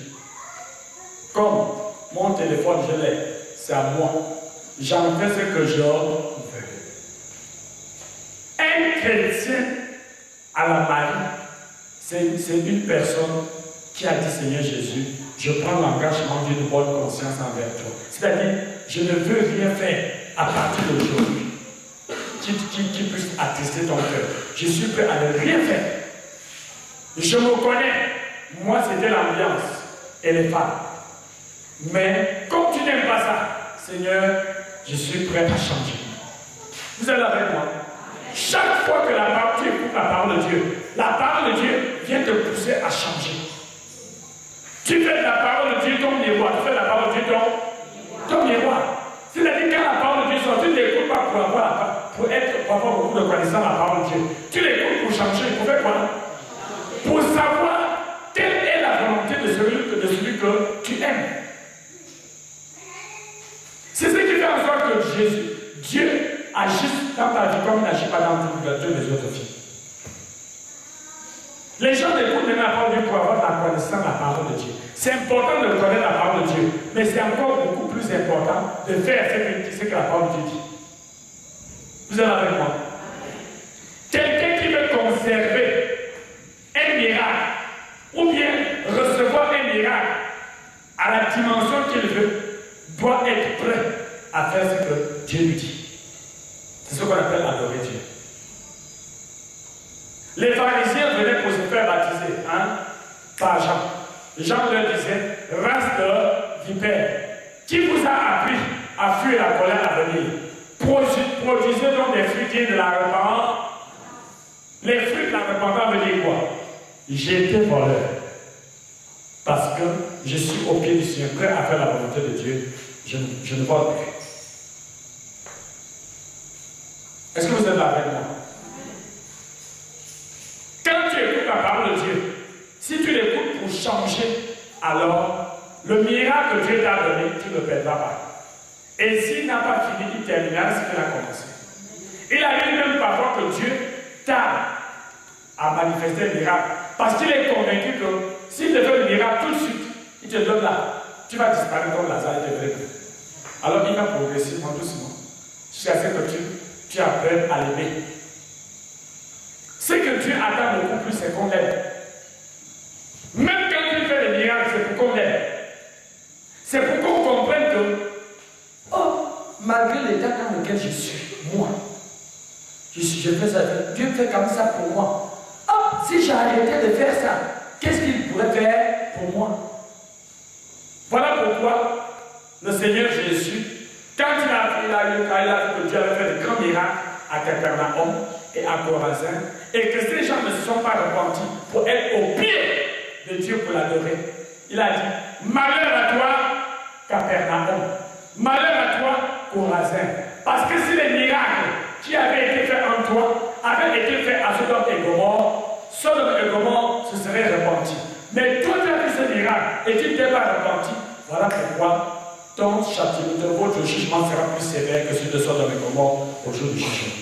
comme mon téléphone, je l'ai, c'est à moi. J'en fais ce que je veux. Un chrétien à la Marie, c'est une personne qui a dit, Seigneur Jésus, je prends l'engagement d'une bonne conscience envers toi. C'est-à-dire, je ne veux rien faire à partir d'aujourd'hui qui puisse attrister ton cœur. Je suis prêt à ne rien faire. Je me connais. Moi, c'était l'ambiance et les femmes. Mais comme tu n'aimes pas ça, Seigneur, je suis prêt à changer. Vous êtes avec moi? Chaque fois que tu écoutes la parole de Dieu, la parole de Dieu vient te pousser à changer. Tu fais la parole de Dieu ton miroir. Tu fais la parole de Dieu ton miroir. C'est-à-dire quand la parole de Dieu sort, tu ne l'écoutes pas pour avoir beaucoup de connaissances la parole de Dieu. Tu l'écoutes pour changer. Pour faire quoi? Pour savoir quelle est la volonté de celui que tu aimes. C'est ce qui fait en sorte que Dieu agisse dans ta vie comme il n'agit pas dans toutes les autres vies. Les gens écoutent maintenant la parole de Dieu pour avoir la connaissance de la parole de Dieu. C'est important de connaître la parole de Dieu, mais c'est encore beaucoup plus important de faire ce que la parole de Dieu dit. Vous êtes avec moi? Quelqu'un qui veut conserver un miracle, ou bien recevoir un miracle à la dimension qu'il veut, doit être prêt à faire ce que Dieu lui dit. C'est ce qu'on appelle adorer Dieu. Les pharisiens venaient pour se faire baptiser par Jean. Jean leur disait, race de vipères, qui vous a appris à fuir la colère à venir? Produisez donc des fruits dignes de la repentance. Les fruits de la repentance veut dire quoi? J'étais voleur. Parce que je suis au pied du Seigneur, prêt à faire la volonté de Dieu. Je ne vole plus. Est-ce que vous êtes là avec moi? Quand tu écoutes la parole de Dieu, si tu l'écoutes pour changer, alors le miracle que Dieu t'a donné, tu ne le perdras pas. Et s'il n'a pas fini, il terminera ce qu'il a commencé. Il arrive même parfois que Dieu t'a à manifester un miracle. Parce qu'il est convaincu que s'il te fait le miracle tout de suite, il te donne là. Tu vas disparaître comme Lazare était vrai. Alors il va progressivement, doucement, jusqu'à ce que tu apprennes à l'aimer. Ce que Dieu attend beaucoup plus, c'est qu'on l'aime. Même quand il fait des miracles, c'est pour qu'on l'aime. C'est pour qu'on comprenne que, oh, malgré l'état dans lequel je suis, moi, je fais ça, Dieu fait comme ça pour moi. Oh, si j'arrêtais de faire ça, qu'est-ce qu'il pourrait faire pour moi? Voilà pourquoi le Seigneur Jésus, quand il a vu que Dieu avait fait de grands miracles à Capernaum et à Chorazin, et que ces gens ne se sont pas repentis pour être au pied de Dieu pour l'adorer, il a dit, malheur à toi, Capernaum, malheur à toi, Chorazin, parce que si les miracles qui avaient été faits en toi avaient été faits à Sodome et Gomorrhe se seraient repentis. Mais toi, tu as fait ce miracle et tu ne t'es pas repenti. Voilà pourquoi ton châtiment, votre jugement sera plus sévère que celui de Sodome et Gomorrhe au jour du jugement.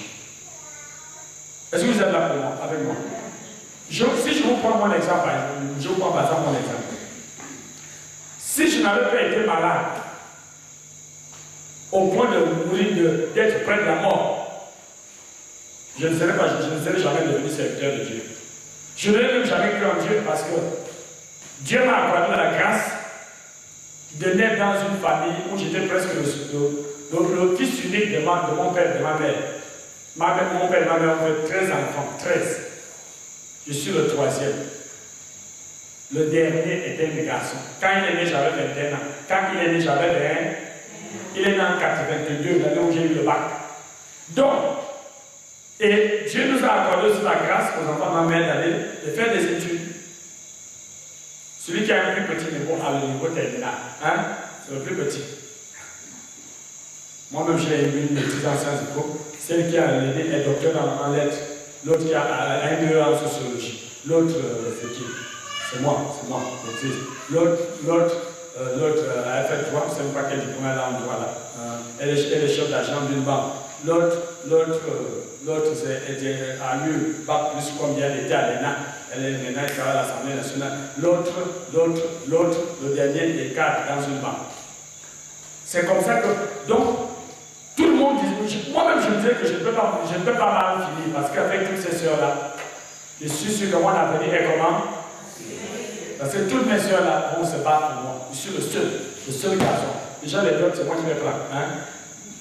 Est-ce que vous êtes là pour moi, avec moi? Je prends mon exemple, je prends par exemple mon exemple. Si je n'avais pas été malade, au point de mourir, d'être près de la mort, je ne serais jamais devenu serviteur de Dieu. Je n'aurais même jamais cru en Dieu parce que Dieu m'a accordé la grâce de naître dans une famille où j'étais presque le fils unique de mon père et de ma mère. Mon père et ma mère ont fait 13 enfants, 13. Je suis le 3e. Le dernier était un garçon. Quand il est né, j'avais 21 ans. Quand il est né, j'avais 21. Il est né en 82, l'année où j'ai eu le bac. Donc, et Dieu nous a accordé aussi la grâce aux enfants de ma mère d'aller de faire des études. Celui qui a un plus petit niveau a le niveau terminal. Hein? C'est le plus petit. Moi-même, j'ai eu une maîtrise en sciences éco. Celle qui a l'aîné est docteur en lettres. L'autre qui a un DE en sociologie. L'autre, c'est qui? C'est moi, maîtrise. L'autre a fait droit, je ne sais pas quel diplôme elle a en droit là. Elle est chef d'agent d'une banque. L'autre a eu bac plus combien elle était à l'ENA. Elle est maintenant à l'Assemblée nationale. L'autre, le dernier est cadre dans une banque. C'est comme ça que, donc, tout le monde dit, moi-même je me disais que je ne peux pas mal finir parce qu'avec toutes ces sœurs-là, je suis sûr que mon avenir est comment? Parce que toutes mes sœurs-là vont se battre pour moi. Je suis le seul garçon. Déjà les autres, c'est moi qui les prends. Hein?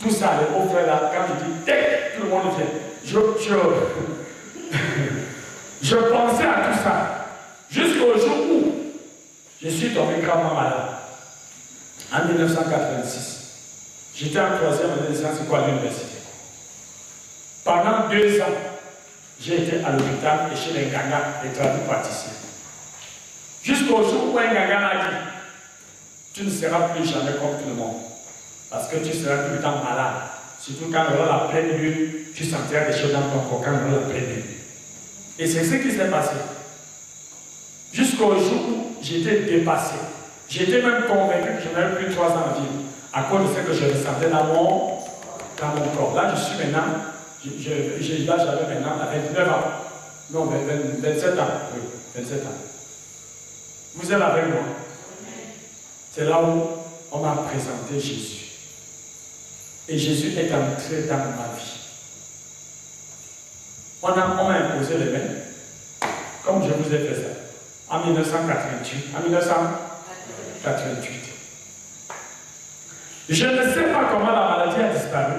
Tout ça, les beaux frères là, quand je dis tac, tout le monde vient. Je pensais à tout ça. Jusqu'au jour où je suis tombé gravement malade. En 1986. J'étais en 3e année de sciences éco à l'université. Pendant 2 ans, j'ai été à l'hôpital et chez les Gaga, les tradipraticiens. Jusqu'au jour où un Gaga m'a dit, tu ne seras plus jamais comme tout le monde. Parce que tu seras tout le temps malade. Surtout quand on aura la pleine lune, tu sentiras des choses dans ton corps quand on aura la pleine lune. Et c'est ce qui s'est passé. Jusqu'au jour où j'étais dépassé. J'étais même convaincu que je n'avais plus 3 ans à vivre. À cause de ce que je ressentais dans mon corps. Là, je suis maintenant, là j'avais maintenant 29 ans. Non, 27 ans. Oui, 27 ans. Vous êtes avec moi. C'est là où on m'a présenté Jésus. Et Jésus est entré dans ma vie. On m'a imposé les mains, comme je vous ai fait ça, en 1988. Je ne sais pas comment la maladie a disparu.